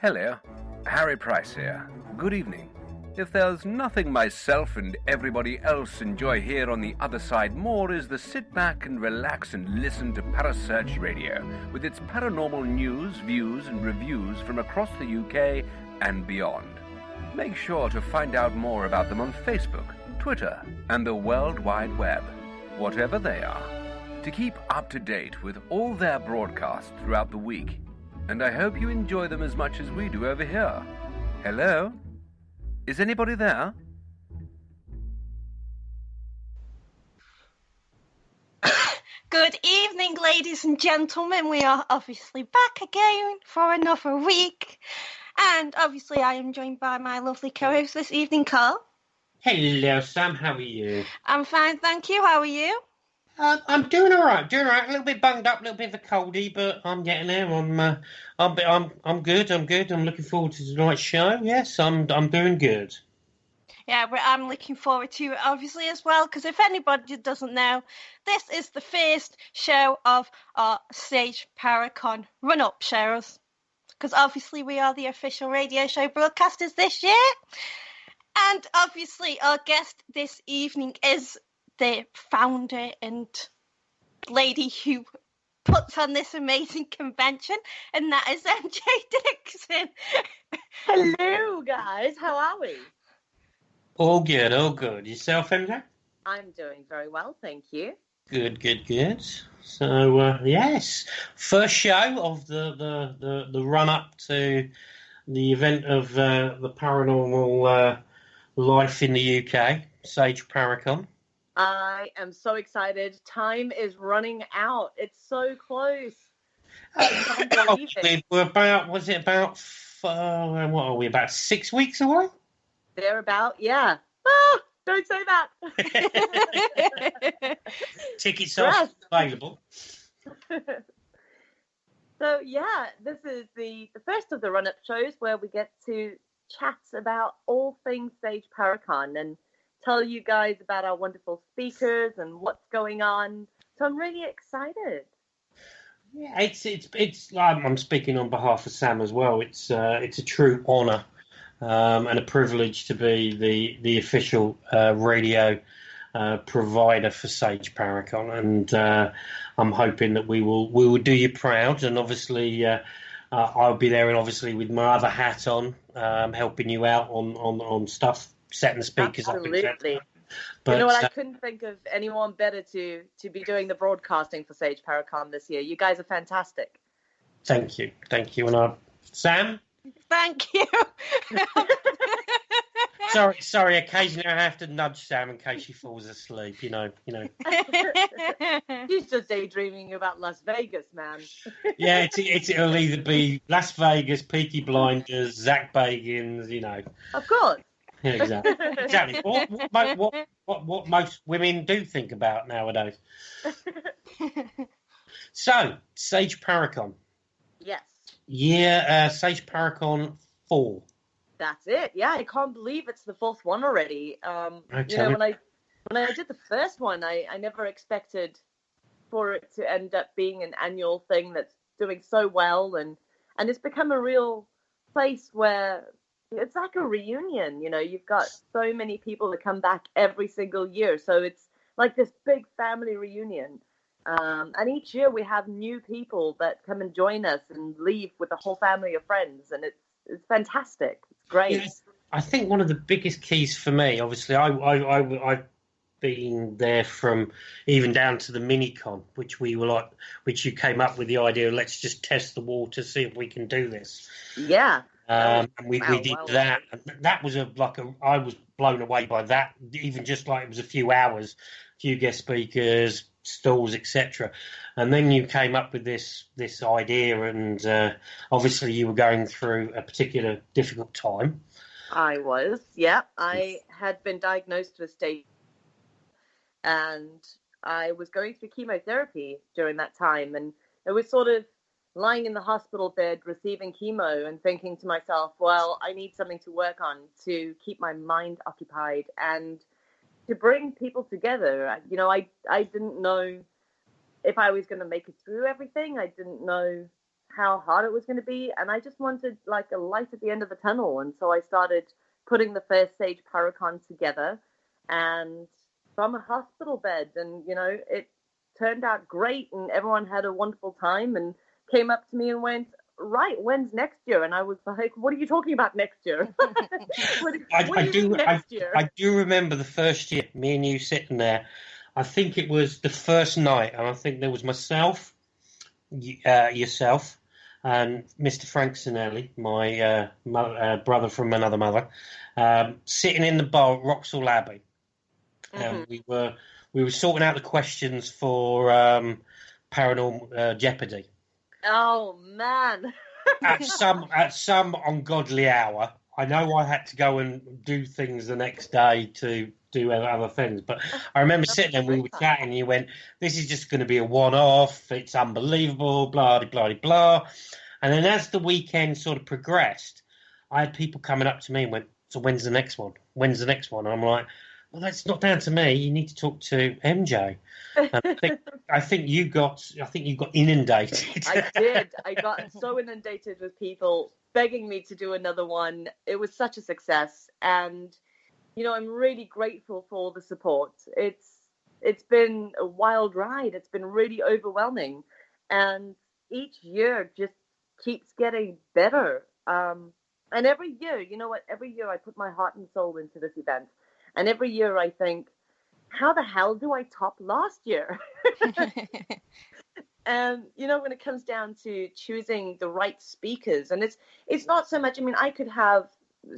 Hello, Harry Price here. Good evening. If there's nothing myself and everybody else enjoy here on the other side more is the sit back and relax and listen to Parasearch Radio with its paranormal news, views and reviews from across the UK and beyond. Make sure to find out more about them on Facebook, Twitter and the World Wide Web, whatever they are, to keep up to date with all their broadcasts throughout the week. And I hope you enjoy them as much as we do over here. Hello? Is anybody there? Good evening, ladies and gentlemen. We are obviously back again for another week. And obviously I am joined by my lovely co-host this evening, Carl. Hello, Sam. How are you? I'm fine, thank you. How are you? I'm doing all right. A little bit bunged up, a little bit of a coldie, but I'm getting there. I'm good. I'm looking forward to tonight's show. Yes, I'm doing good. Yeah, I'm looking forward to it, obviously, as well, because if anybody doesn't know, this is the first show of our Sage Paracon run-up shows, because obviously we are the official radio show broadcasters this year. And obviously our guest this evening is the founder and lady who puts on this amazing convention, and that is Mj Dickson. Hello, guys. How are we? All good. Yourself, MJ? I'm doing very well, thank you. Good. So, yes, first show of the run-up to the event of the paranormal life in the UK, Sage Paracon. I am so excited. Time is running out. It's so close. We're about, what are we, about 6 weeks away? They're about, yeah. Oh, don't say that. Tickets are available. So, yeah, this is the first of the run-up shows where we get to chat about all things Sage Paracon and tell you guys about our wonderful speakers and what's going on. So I'm really excited. Yeah, it's. I'm speaking on behalf of Sam as well. It's a true honour and a privilege to be the official radio provider for Sage Paracon, and I'm hoping that we will do you proud. And obviously, I'll be there, and obviously with my other hat on, helping you out on stuff. Setting the speakers Absolutely. up, etc. But, you know what? I couldn't think of anyone better to be doing the broadcasting for Sage Paracon this year. You guys are fantastic. Thank you. And Sam? Thank you. Sorry. Occasionally I have to nudge Sam in case she falls asleep. You know. She's just daydreaming about Las Vegas, man. Yeah, it'll either be Las Vegas, Peaky Blinders, Zach Bagans. You know. Of course. Yeah, exactly. What most women do think about nowadays. So, Sage Paracon. Yes. Yeah, Sage Paracon 4. That's it. Yeah, I can't believe it's the fourth one already. Okay. You know, when I did the first one, I never expected for it to end up being an annual thing that's doing so well, and it's become a real place where it's like a reunion. You know, you've got so many people that come back every single year, so it's like this big family reunion. And each year we have new people that come and join us and leave with a whole family of friends, and it's fantastic. It's great. Yes. I think one of the biggest keys for me, obviously, I've been there from even down to the mini-con, which you came up with the idea of, let's just test the water, see if we can do this. Yeah. And we did that. And that was I was blown away by that. Even just like it was a few hours, few guest speakers, stalls, etc. And then you came up with this idea, and obviously you were going through a particular difficult time. I was, yeah. I had been diagnosed with stage, and I was going through chemotherapy during that time, and it was sort of lying in the hospital bed receiving chemo and thinking to myself, well, I need something to work on to keep my mind occupied and to bring people together. You know, I didn't know if I was going to make it through everything. I didn't know how hard it was going to be, and I just wanted like a light at the end of the tunnel. And so I started putting the first Sage Paracon together, and from a hospital bed, and it turned out great, and everyone had a wonderful time, and came up to me and went, "Right, when's next year?" And I was like, "What are you talking about next year?" I do remember the first year, me and you sitting there. I think it was the first night, and I think there was myself, yourself, and Mr. Frank Sinelli, my brother from another mother, sitting in the bar at Wroxall Abbey, and we were sorting out the questions for Paranormal Jeopardy. Oh man! At some ungodly hour, I know I had to go and do things the next day to do other things, but I remember sitting there and we were chatting, and you went, "This is just going to be a one-off. It's unbelievable, blah, blah, blah, blah." And then as the weekend sort of progressed, I had people coming up to me and went, "So when's the next one? When's the next one?" And I'm like, "Well, that's not down to me. You need to talk to MJ." And I think you got inundated. I did. I got so inundated with people begging me to do another one. It was such a success, and I'm really grateful for all the support. It's been a wild ride. It's been really overwhelming, and each year just keeps getting better. And every year, every year I put my heart and soul into this event, and every year I think, how the hell do I top last year? And when it comes down to choosing the right speakers, and it's not so much, I could have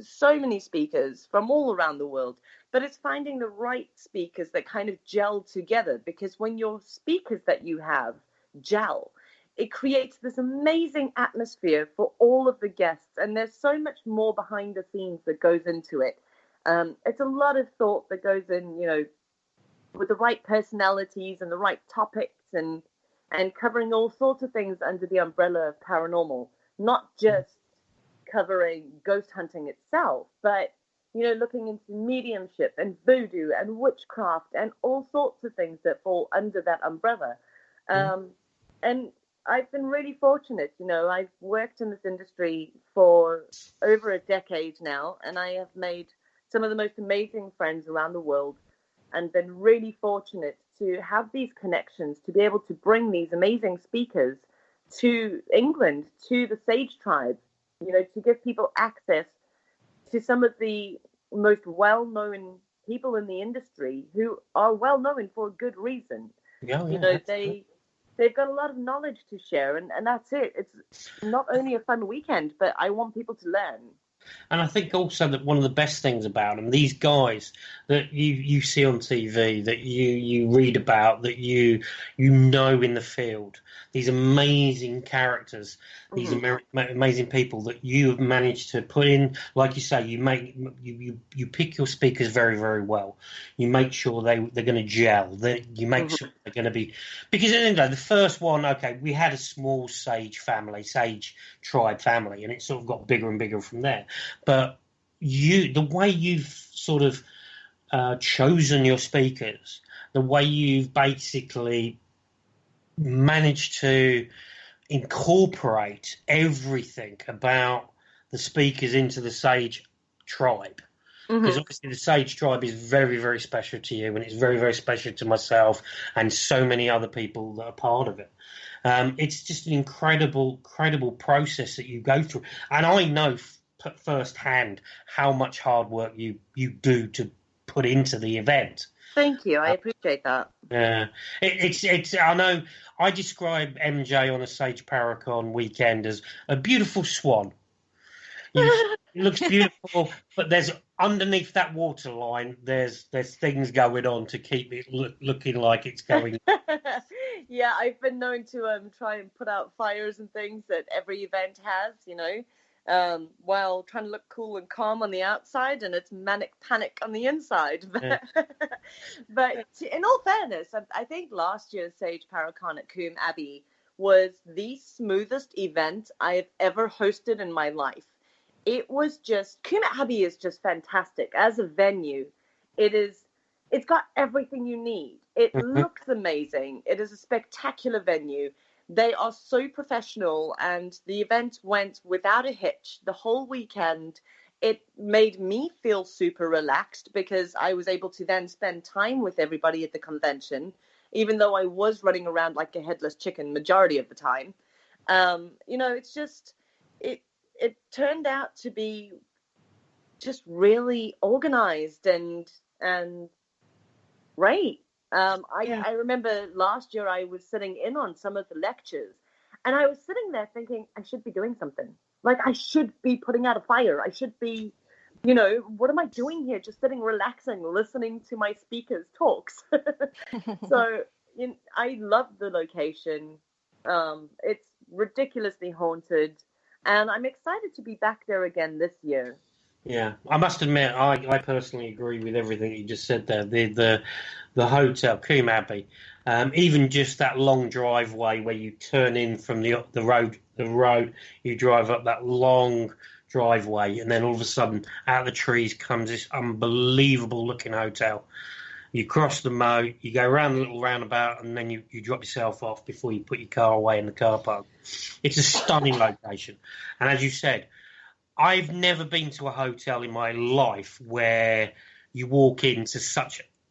so many speakers from all around the world, but it's finding the right speakers that kind of gel together, because when your speakers that you have gel, it creates this amazing atmosphere for all of the guests, and there's so much more behind the scenes that goes into it. It's a lot of thought that goes in, with the right personalities and the right topics, and covering all sorts of things under the umbrella of paranormal, not just covering ghost hunting itself, but looking into mediumship and voodoo and witchcraft and all sorts of things that fall under that umbrella. And I've been really fortunate. I've worked in this industry for over a decade now, and I have made some of the most amazing friends around the world, and been really fortunate to have these connections, to be able to bring these amazing speakers to England, to the Sage tribe, to give people access to some of the most well-known people in the industry, who are well-known for a good reason. They've got a lot of knowledge to share, and that's it. It's not only a fun weekend, but I want people to learn. And I think also that one of the best things about them, these guys that you see on TV, that you read about, that you know in the field, these amazing characters, these amazing people that you have managed to put in, like you say, you pick your speakers very, very well. You make sure they're going to gel. You make sure they're going to be, because at the end of the day, the first one, okay, we had a small Sage tribe family, and it sort of got bigger and bigger from there. But the way you've sort of chosen your speakers, the way you've basically managed to incorporate everything about the speakers into the Sage tribe, because obviously the Sage tribe is very, very special to you, and it's very, very special to myself and so many other people that are part of it. It's just an incredible process that you go through, and I know firsthand how much hard work you do to put into the event. Thank you. I appreciate that. Yeah, it's. I know. I describe MJ on a Sage Paracon weekend as a beautiful swan. It looks beautiful, but there's underneath that waterline, there's things going on to keep it looking like it's going. Yeah, I've been known to try and put out fires and things that every event has, while trying to look cool and calm on the outside, and it's manic panic on the inside. Yeah. But in all fairness, I think last year's Sage Paracon at Coombe Abbey was the smoothest event I have ever hosted in my life. It was just, Coombe Abbey is just fantastic as a venue. It's got everything you need. It looks amazing. It is a spectacular venue. They are so professional, and the event went without a hitch the whole weekend. It made me feel super relaxed because I was able to then spend time with everybody at the convention, even though I was running around like a headless chicken majority of the time. It's just, it turned out to be just really organized and great. I remember last year I was sitting in on some of the lectures, and I was sitting there thinking I should be doing something. Like, I should be putting out a fire. I should be, what am I doing here? Just sitting, relaxing, listening to my speakers' talks. So I love the location. It's ridiculously haunted, and I'm excited to be back there again this year. Yeah, I must admit, I personally agree with everything you just said there. The hotel, Coombe Abbey, even just that long driveway where you turn in from the road, you drive up that long driveway, and then all of a sudden, out of the trees comes this unbelievable looking hotel. You cross the moat, you go around a little roundabout, and then you drop yourself off before you put your car away in the car park. It's a stunning location, and as you said, I've never been to a hotel in my life where you walk into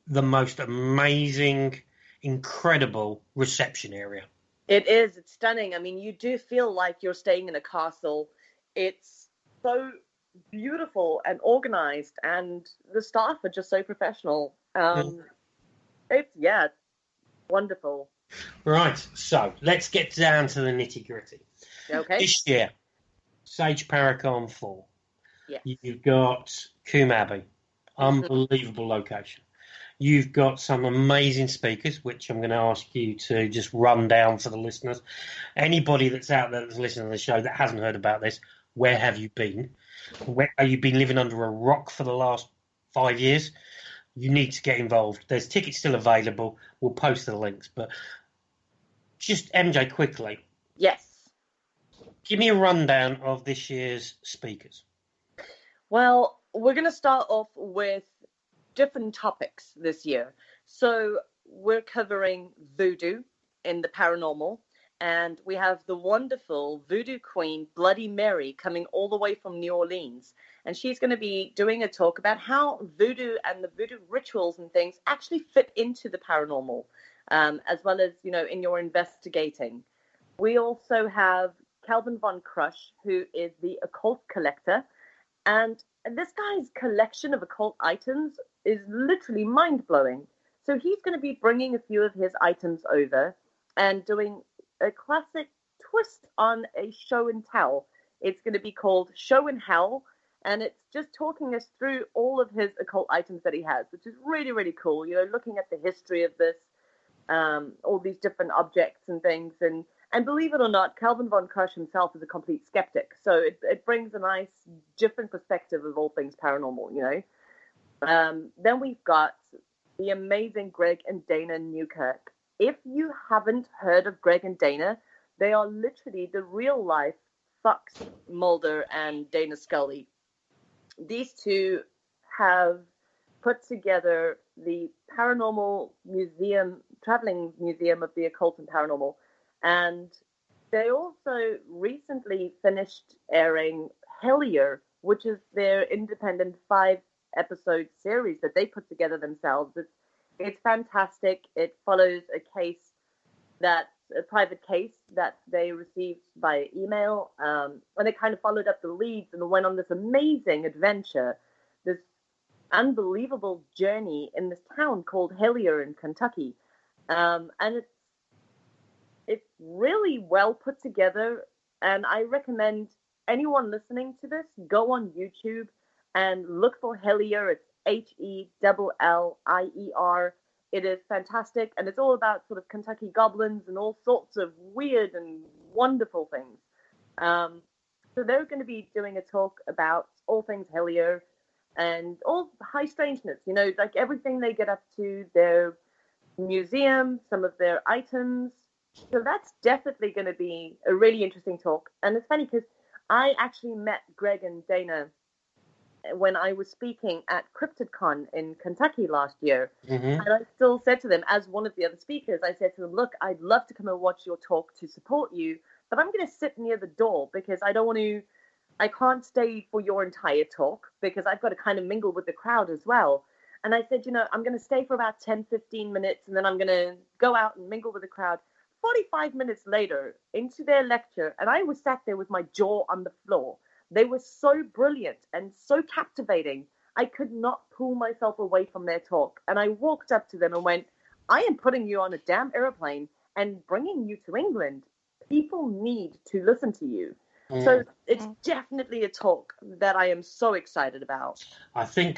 the most amazing, incredible reception area. It is. It's stunning. I mean, you do feel like you're staying in a castle. It's so beautiful and organized, and the staff are just so professional. It's wonderful. Right. So let's get down to the nitty gritty. Okay. This year, Sage Paracon 4. Yes. You've got Coombe Abbey. Unbelievable location. You've got some amazing speakers, which I'm going to ask you to just run down for the listeners. Anybody that's out there that's listening to the show that hasn't heard about this, where have you been? Where have you been living under a rock for the last 5 years? You need to get involved. There's tickets still available. We'll post the links. But just, MJ, quickly. Yes. Give me a rundown of this year's speakers. Well, we're going to start off with different topics this year. So we're covering voodoo in the paranormal, and we have the wonderful voodoo queen, Bloody Mary, coming all the way from New Orleans. And she's going to be doing a talk about how voodoo and the voodoo rituals and things actually fit into the paranormal, as well as, in your investigating. We also have Calvin Von Crush, who is the occult collector. And this guy's collection of occult items is literally mind-blowing. So he's going to be bringing a few of his items over and doing a classic twist on a show and tell. It's going to be called Show and Hell, and it's just talking us through all of his occult items that he has, which is really, really cool. Looking at the history of this, all these different objects and things. And believe it or not, Calvin Von Crush himself is a complete skeptic. So it brings a nice, different perspective of all things paranormal, Then we've got the amazing Greg and Dana Newkirk. If you haven't heard of Greg and Dana, they are literally the real-life Fox Mulder and Dana Scully. These two have put together the Paranormal Museum, Traveling Museum of the Occult and Paranormal. And they also recently finished airing Hellier, which is their independent 5-episode series that they put together themselves. It's fantastic. It follows a private case that they received by email, and they kind of followed up the leads and went on this amazing adventure, this unbelievable journey in this town called Hellier in Kentucky. And it's really well put together, and I recommend anyone listening to this go on YouTube and look for Hellier. It's Hellier. It is fantastic, and it's all about sort of Kentucky goblins and all sorts of weird and wonderful things. So they're going to be doing a talk about all things Hellier and all high strangeness, like everything they get up to, their museum, some of their items. So that's definitely going to be a really interesting talk. And it's funny because I actually met Greg and Dana when I was speaking at CryptidCon in Kentucky last year. Mm-hmm. And I still said to them, as one of the other speakers, I said to them, look, I'd love to come and watch your talk to support you, but I'm going to sit near the door because I can't stay for your entire talk because I've got to kind of mingle with the crowd as well. And I said, I'm going to stay for about 10, 15 minutes, and then I'm going to go out and mingle with the crowd. 45 minutes later, into their lecture, and I was sat there with my jaw on the floor. They were so brilliant and so captivating. I could not pull myself away from their talk. And I walked up to them and went, I am putting you on a damn airplane and bringing you to England. People need to listen to you. So it's definitely a talk that I am so excited about. I think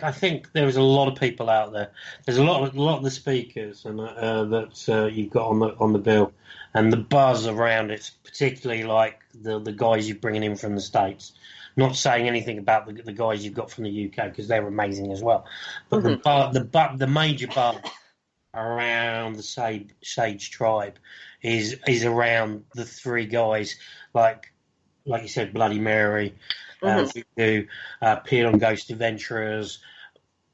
there's a lot of people out there. There's a lot of the speakers and that you've got on the bill, and the buzz around it, particularly like the guys you're bringing in from the States. Not saying anything about the guys you've got from the UK because they're amazing as well, but the major buzz around the Sage tribe is around the three guys like you said, Bloody Mary, we do Peer on Ghost Adventurers,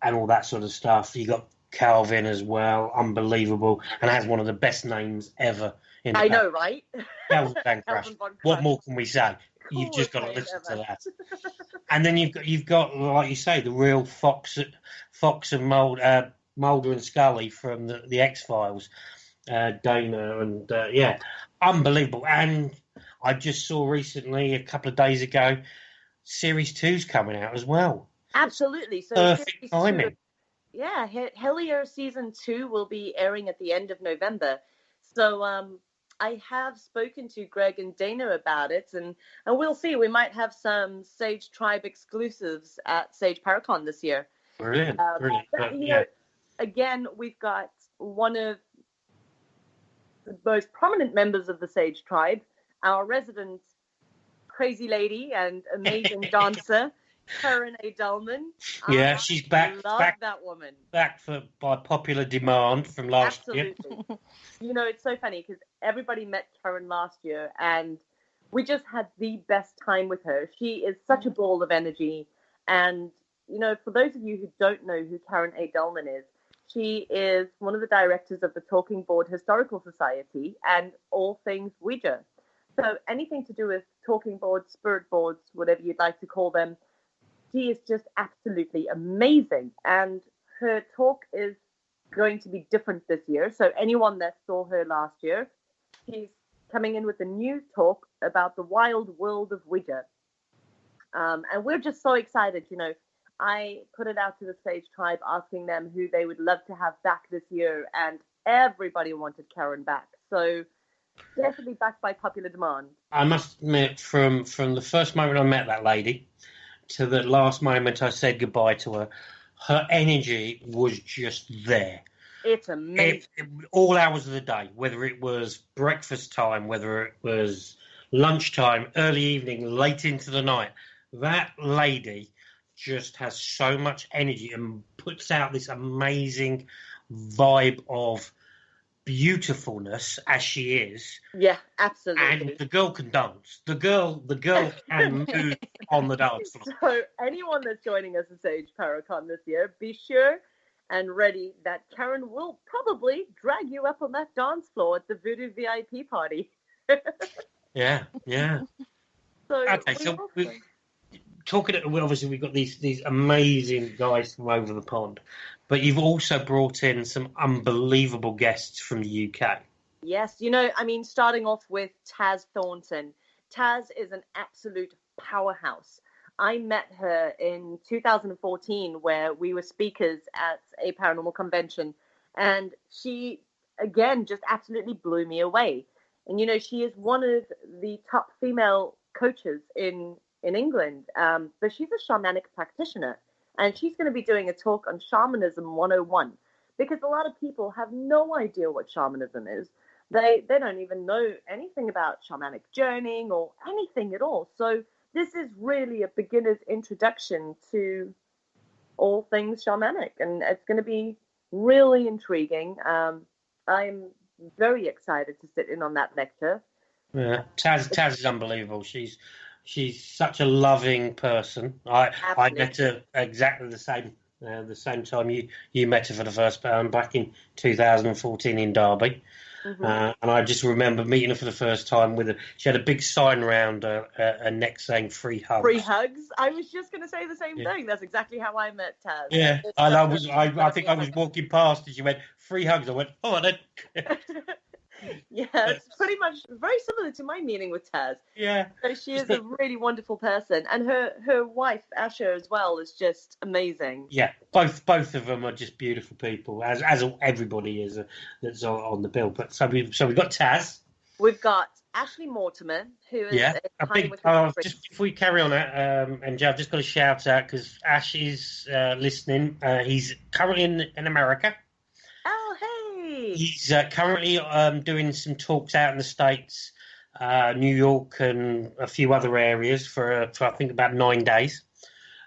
and all that sort of stuff. You got Calvin as well, unbelievable, and has one of the best names ever. I know, right? Calvin Van Crash. What more can we say? You've just got to listen to that. And then you've got, like you say, the real Fox and Mulder and Scully from the X-Files, Dana, and unbelievable. And I just saw recently, a couple of days ago, Series 2's coming out as well. Absolutely. So perfect timing. Yeah, Hellier Season 2 will be airing at the end of November. So I have spoken to Greg and Dana about it, and we'll see. We might have some Sage Tribe exclusives at Sage Paracon this year. Brilliant. But, you know, again, we've got one of the most prominent members of the Sage Tribe, our resident crazy lady and amazing dancer, Karen A. Dullman. Yeah, she's back. That woman. Back by popular demand from last year. Absolutely. You know, it's so funny because everybody met Karen last year and we just had the best time with her. She is such a ball of energy. And, you know, for those of you who don't know who Karen A. Dullman is, she is one of the directors of the Talking Board Historical Society and all things Ouija. So anything to do with talking boards, spirit boards, whatever you'd like to call them, she is just absolutely amazing. And her talk is going to be different this year. So anyone that saw her last year, she's coming in with a new talk about the wild world of Ouija. And we're just so excited. You know, I put it out to the Sage Tribe asking them who they would love to have back this year. And everybody wanted Karen back. So definitely backed by popular demand. I must admit, from the first moment I met that lady to the last moment I said goodbye to her, her energy was just there. It's amazing. All hours of the day, whether it was breakfast time, whether it was lunchtime, early evening, late into the night, that lady just has so much energy and puts out this amazing vibe of beautifulness as she is. Yeah, absolutely. And the girl can dance. The girl can move on the dance floor. So anyone that's joining us at Sage Paracon this year, be sure and ready that Karen will probably drag you up on that dance floor at the Voodoo VIP party. Yeah. So okay, so obviously we've got these amazing guys from over the pond, but you've also brought in some unbelievable guests from the UK. Yes, you know, I mean, starting off with Taz Thornton. Taz is an absolute powerhouse. I met her in 2014 where we were speakers at a paranormal convention, and she, again, just absolutely blew me away. And, you know, she is one of the top female coaches in England, but she's a shamanic practitioner, and she's going to be doing a talk on Shamanism 101, because a lot of people have no idea what shamanism is. They don't even know anything about shamanic journeying or anything at all. So this is really a beginner's introduction to all things shamanic, and it's going to be really intriguing. I'm very excited to sit in on that lecture. Yeah, Taz is unbelievable. She's She's such a loving person. I Absolutely. met her exactly the same time you met her for the first time back in 2014 in Derby. And I just remember meeting her for the first time with her. She had a big sign around her neck saying "Free Hugs." Free hugs. I was just going to say the same Yeah. thing. That's exactly how I met Taz. Yeah, and I think I was walking past and she went, "Free hugs." I went, "Oh, I don't." Yeah, it's pretty much very similar to my meeting with Taz. Yeah. So she is a really wonderful person, and her wife Asher as well is just amazing. Yeah, both of them are just beautiful people, as everybody is that's on the bill. But so we've got Taz. We've got Ashley Mortimer, who is A big. Just before we carry on, and I've just got to shout out because Ash is listening. He's currently in America. Oh, hey! He's currently doing some talks out in the States, New York, and a few other areas for I think about 9 days.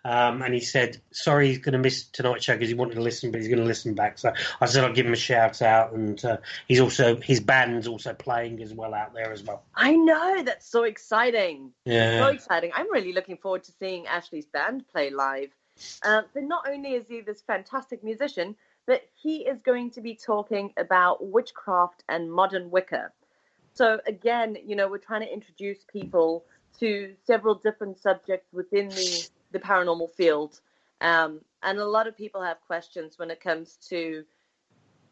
And he said, sorry, he's going to miss tonight's show because he wanted to listen, but he's going to listen back. So I said I'd give him a shout out, and his band's also playing as well out there as well. I know, that's so exciting. Yeah, so exciting. I'm really looking forward to seeing Ashley's band play live. But not only is he this fantastic musician, but he is going to be talking about witchcraft and modern Wicca. So again, we're trying to introduce people to several different subjects within the paranormal field. And a lot of people have questions when it comes to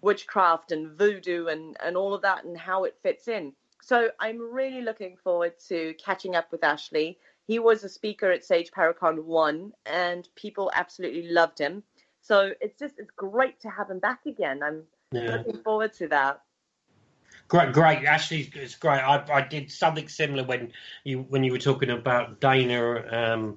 witchcraft and voodoo and all of that and how it fits in. So I'm really looking forward to catching up with Ashley. He was a speaker at Sage Paracon 1 and people absolutely loved him. So it's great to have him back again. I'm looking forward to that. Great. Ashley, it's great. I did something similar when you were talking about Dana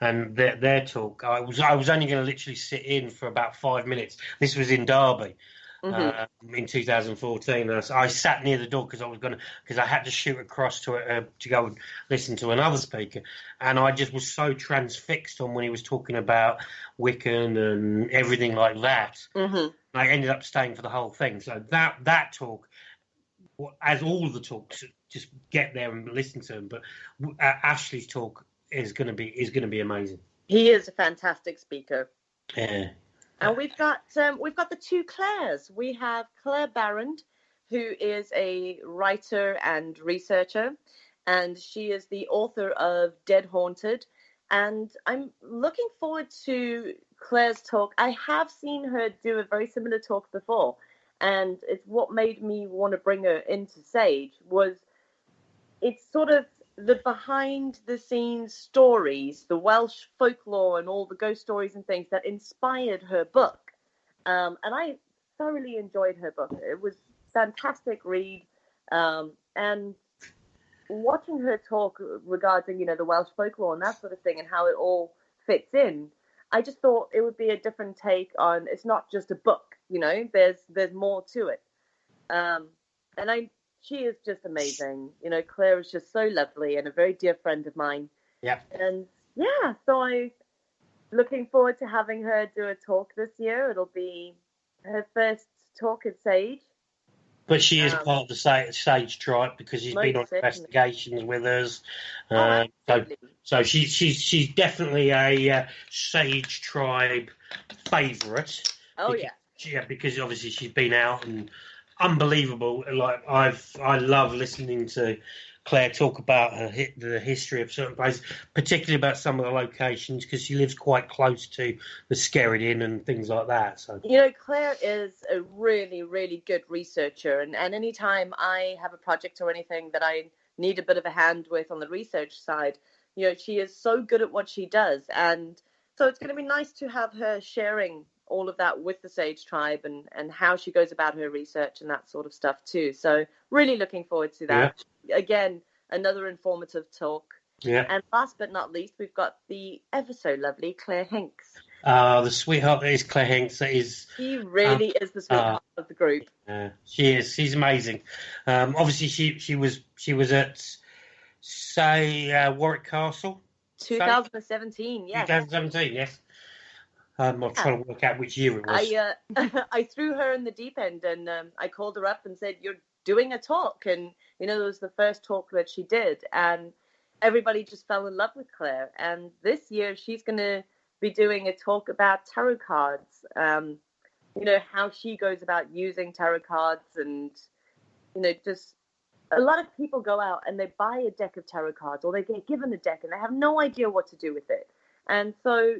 and their talk. I was only going to literally sit in for about 5 minutes. This was in Derby. In 2014, I sat near the door because I had to shoot across to go and listen to another speaker, and I just was so transfixed on when he was talking about Wiccan and everything like that. I ended up staying for the whole thing. So that talk, as all the talks, just get there and listen to them. But Ashley's talk is going to be amazing. He is a fantastic speaker. Yeah. And we've got the two Claires. We have Claire Barrand, who is a writer and researcher, and she is the author of Dead Haunted. And I'm looking forward to Claire's talk. I have seen her do a very similar talk before, and it's what made me want to bring her into Sage. It's sort of the behind-the-scenes stories, the Welsh folklore and all the ghost stories and things that inspired her book. And I thoroughly enjoyed her book. It was a fantastic read. And watching her talk regarding, the Welsh folklore and that sort of thing and how it all fits in, I just thought it would be a different take on, it's not just a book, there's more to it. She is just amazing. Claire is just so lovely and a very dear friend of mine. Yeah. And so I'm looking forward to having her do a talk this year. It'll be her first talk at Sage. But she is part of the Sage tribe because she's been on investigations with us. So she's definitely a Sage tribe favourite. Oh, because obviously she's been out and unbelievable. Like I love listening to Claire talk about the history of certain places, particularly about some of the locations, because she lives quite close to the Skerridin and things like that. So Claire is a really, really good researcher, and anytime I have a project or anything that I need a bit of a hand with on the research side, she is so good at what she does, and so it's going to be nice to have her sharing all of that with the Sage tribe and how she goes about her research and that sort of stuff too. So really looking forward to that. Yeah. Again, another informative talk. Yeah. And last but not least, we've got the ever so lovely Claire Hinks. The sweetheart that is Claire Hinks. She really is the sweetheart of the group. She is. She's amazing. Obviously, she was at Warwick Castle. 2017. Yes. 2017. Yes. I'm trying to work out which year it was. I threw her in the deep end and I called her up and said, "You're doing a talk." And, it was the first talk that she did. And everybody just fell in love with Claire. And this year she's going to be doing a talk about tarot cards, how she goes about using tarot cards, and, just a lot of people go out and they buy a deck of tarot cards, or they get given a deck and they have no idea what to do with it. And so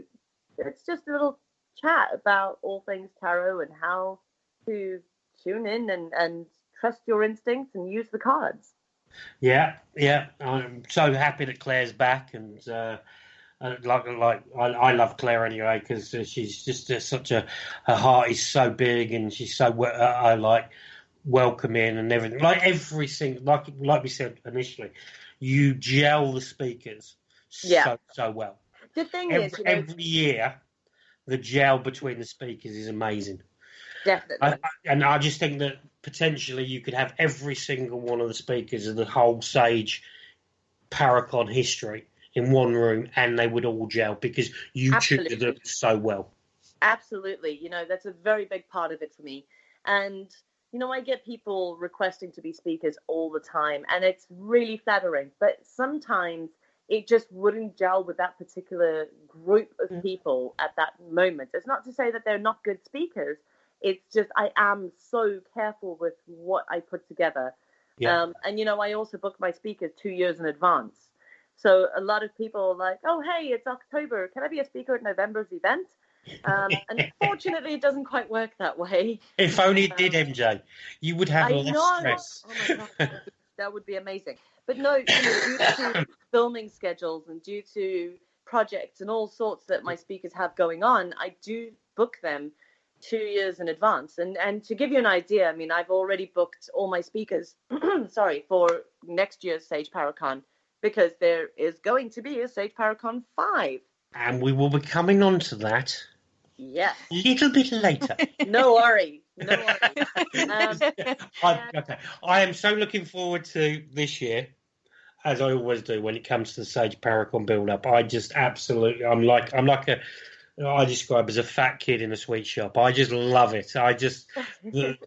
it's just a little chat about all things tarot and how to tune in and trust your instincts and use the cards. Yeah. I'm so happy that Claire's back, and I love Claire anyway, because she's just such her heart is so big, and she's so welcoming and everything. Like every single, like we said initially, you gel the speakers so well. The thing every year, the gel between the speakers is amazing. Definitely. I just think that potentially you could have every single one of the speakers of the whole Sage Paracon history in one room, and they would all gel because you tutored them so well. Absolutely. That's a very big part of it for me. And, I get people requesting to be speakers all the time, and it's really flattering. But sometimes it just wouldn't gel with that particular group of people at that moment. It's not to say that they're not good speakers. It's just I am so careful with what I put together. Yeah. And, I also book my speakers 2 years in advance. So a lot of people are like, oh, hey, it's October. Can I be a speaker at November's event? Unfortunately, it doesn't quite work that way. If only it did, MJ. You would have less stress. Oh, my God. That would be amazing. But no, due to filming schedules and due to projects and all sorts that my speakers have going on, I do book them 2 years in advance. And to give you an idea, I mean, I've already booked all my speakers, for next year's Sage Paracon, because there is going to be a Sage Paracon 5. And we will be coming on to that. Yes. A little bit later. No worry. Okay. I am so looking forward to this year, as I always do when it comes to the Sage Paracon build-up. I just absolutely, I describe as a fat kid in a sweet shop. I just love it.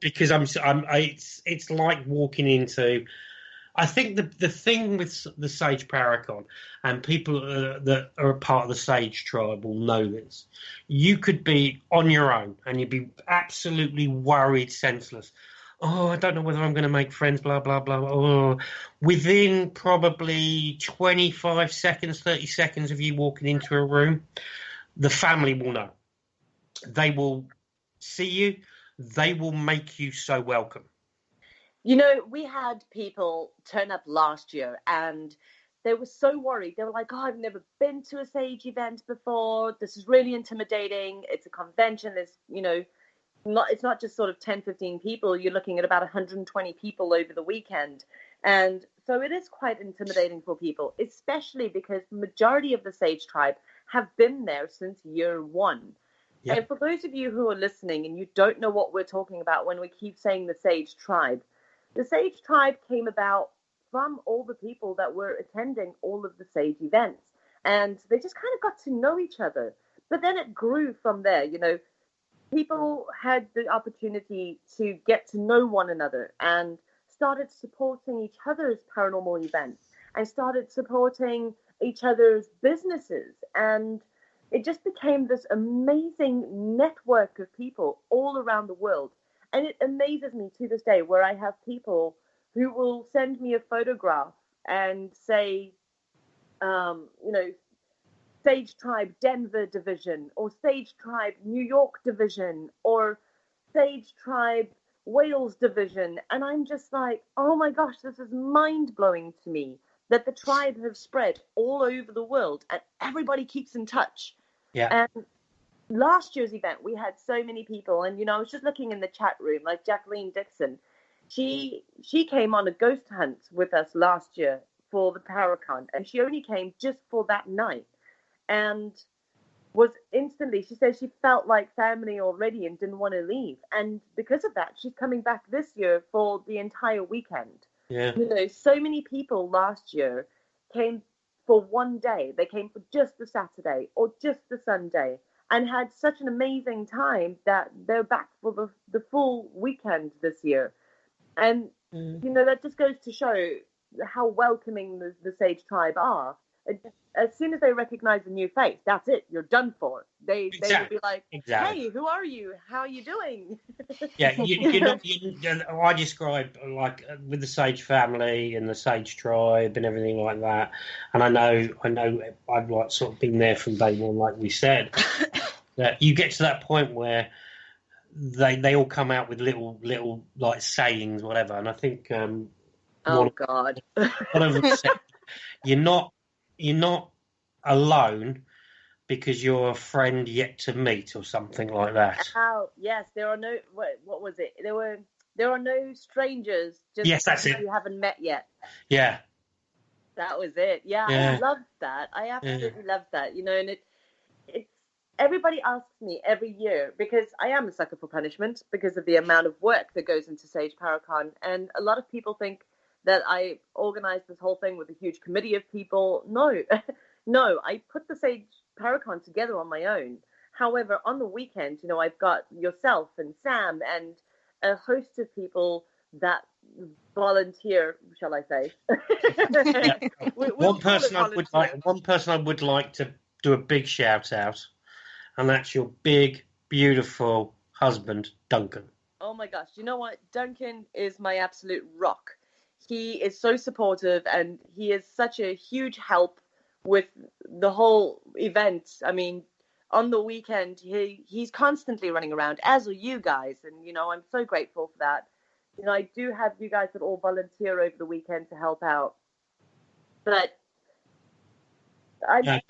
Because it's like walking into. I think the thing with the Sage Paracon, and people that are a part of the Sage tribe will know this, you could be on your own and you'd be absolutely worried, senseless. Oh, I don't know whether I'm going to make friends, blah, blah, blah. Oh. Within probably 25 seconds, 30 seconds of you walking into a room, the family will know. They will see you. They will make you so welcome. We had people turn up last year and they were so worried. They were like, oh, I've never been to a Sage event before. This is really intimidating. It's a convention. It's not just sort of 10, 15 people. You're looking at about 120 people over the weekend. And so it is quite intimidating for people, especially because the majority of the Sage tribe have been there since year one. Yep. And for those of you who are listening and you don't know what we're talking about when we keep saying the Sage tribe, the Sage tribe came about from all the people that were attending all of the Sage events. And they just kind of got to know each other. But then it grew from there. People had the opportunity to get to know one another and started supporting each other's paranormal events and started supporting each other's businesses. And it just became this amazing network of people all around the world. And it amazes me to this day where I have people who will send me a photograph and say, Sage Tribe Denver Division, or Sage Tribe New York Division, or Sage Tribe Wales Division. And I'm just like, oh my gosh, this is mind-blowing to me that the tribe have spread all over the world and everybody keeps in touch. Yeah. And last year's event, we had so many people, and I was just looking in the chat room, like Mj Dickson. She came on a ghost hunt with us last year for the Paracon, and she only came just for that night, and she said she felt like family already and didn't want to leave, and because of that, she's coming back this year for the entire weekend. Yeah. So many people last year came for one day. They came for just the Saturday or just the Sunday, and had such an amazing time that they're back for the full weekend this year. And, that just goes to show how welcoming the Sage tribe are. As soon as they recognize a new face, that's it. You're done for. They will be like, exactly. "Hey, who are you? How are you doing?" Yeah, you're not. I describe like with the Sage family and the Sage tribe and everything like that. And I know, I've like sort of been there from day one, like we said. That you get to that point where they all come out with little like sayings, whatever. And I think God, one of them said, you're not alone because you're a friend yet to meet, or something like that. Oh yes, there are no. What was it? There are no strangers. Just yes, that's it. You haven't met yet. Yeah, that was it. Yeah. I loved that. I absolutely loved that. You know, and it's everybody asks me every year, because I am a sucker for punishment because of the amount of work that goes into Sage Paracon, and a lot of people think that I organized this whole thing with a huge committee of people. No, no, I put the Sage Paracon together on my own. However, on the weekend, you know, I've got yourself and Sam and a host of people that volunteer, shall I say? One person I would like to do a big shout out, and that's your big, beautiful husband, Duncan. Oh my gosh, you know what? Duncan is my absolute rock. He is so supportive, and he is such a huge help with the whole event. I mean, on the weekend, he's constantly running around, as are you guys. And, you know, I'm so grateful for that. You know, I do have you guys that all volunteer over the weekend to help out. But I'm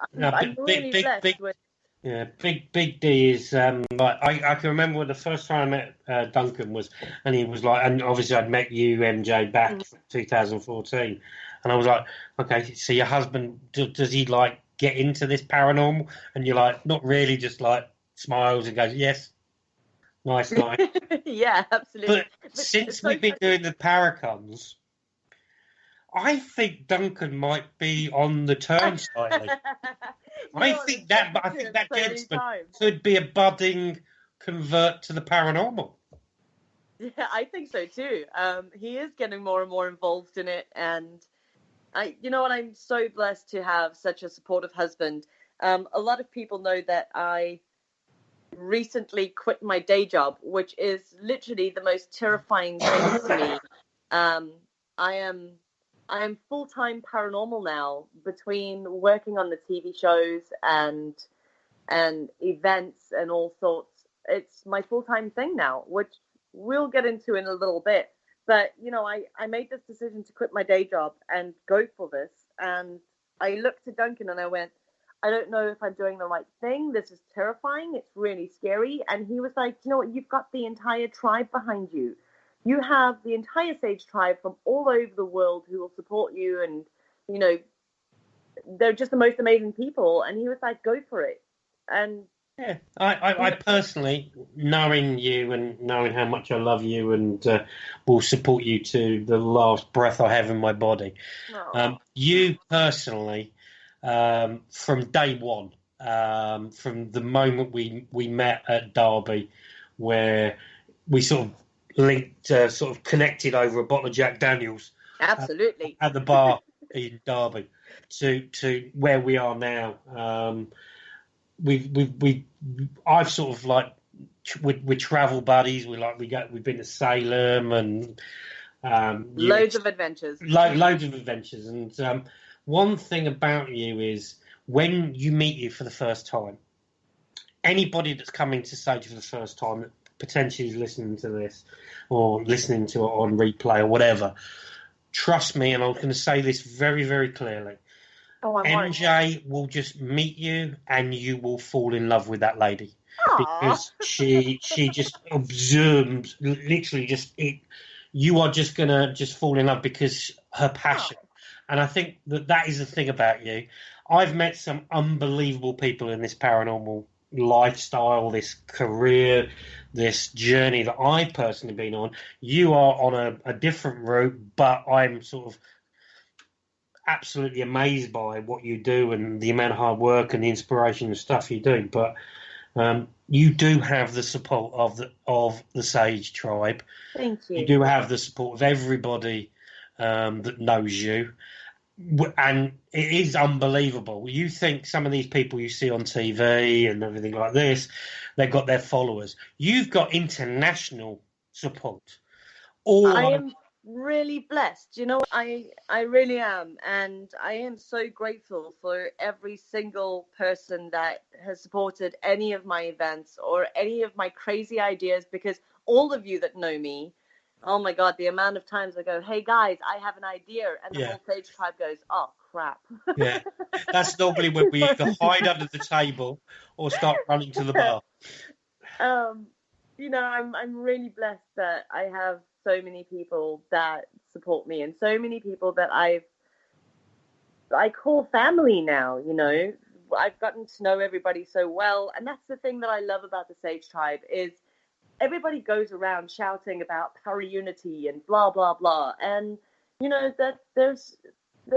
really blessed with... Yeah, Big D is like I can remember when the first time I met Duncan was, and he was like, and obviously I'd met you, MJ, back in 2014, and I was like, okay, so your husband, does he like get into this paranormal? And you're like, not really, just like smiles and goes, yes, nice. Yeah, absolutely. But since we've been doing the Paracons, I think Duncan might be on the turn slightly. I think that gentleman could be a budding convert to the paranormal. Yeah, I think so too. He is getting more and more involved in it, and you know what? I'm so blessed to have such a supportive husband. A lot of people know that I recently quit my day job, which is literally the most terrifying thing to me. I am full-time paranormal now, between working on the TV shows and events and all sorts. It's my full-time thing now, which we'll get into in a little bit. But, you know, I made this decision to quit my day job and go for this. And I looked to Duncan and I went, I don't know if I'm doing the right thing. This is terrifying. It's really scary. And he was like, you know what? You've got the entire tribe behind you. You have the entire Sage tribe from all over the world who will support you, and, you know, they're just the most amazing people. And he was like, go for it. And yeah, I personally, knowing you and knowing how much I love you and will support you to the last breath I have in my body. You personally, from day one, from the moment we met at Derby, where we sort of linked, sort of connected over a bottle of Jack Daniels. Absolutely. At the bar in Derby, to where we are now. I've sort of like we're travel buddies. We've been to Salem and loads of adventures. Loads of adventures. And one thing about you is when you meet you for the first time, anybody that's coming to Sage for the first time that potentially is listening to this or listening to it on replay or whatever, trust me, and I'm going to say this very, very clearly. MJ will just meet you and you will fall in love with that lady. Aww. Because she just observes, literally just it. You are just going to just fall in love because her passion. And I think that is the thing about you. I've met some unbelievable people in this paranormal lifestyle, this career, this journey that I've personally been on. You are on a different route, but I'm sort of absolutely amazed by what you do and the amount of hard work and the inspiration and stuff you do. But you do have the support of the Sage tribe. Thank you. You do have the support of everybody that knows you. And it is unbelievable. You think some of these people you see on TV and everything like this, they've got their followers. You've got international support. I am really blessed. You know, I really am. And I am so grateful for every single person that has supported any of my events or any of my crazy ideas, because all of you that know me, oh my God, the amount of times I go, hey guys, I have an idea. And the whole Sage tribe goes, oh crap. Yeah. That's normally when we either hide under the table or start running to the bar. You know, I'm really blessed that I have so many people that support me and so many people that I call family now. You know, I've gotten to know everybody so well. And that's the thing that I love about the Sage tribe is everybody goes around shouting about para unity and blah, blah, blah. And, you know, that there's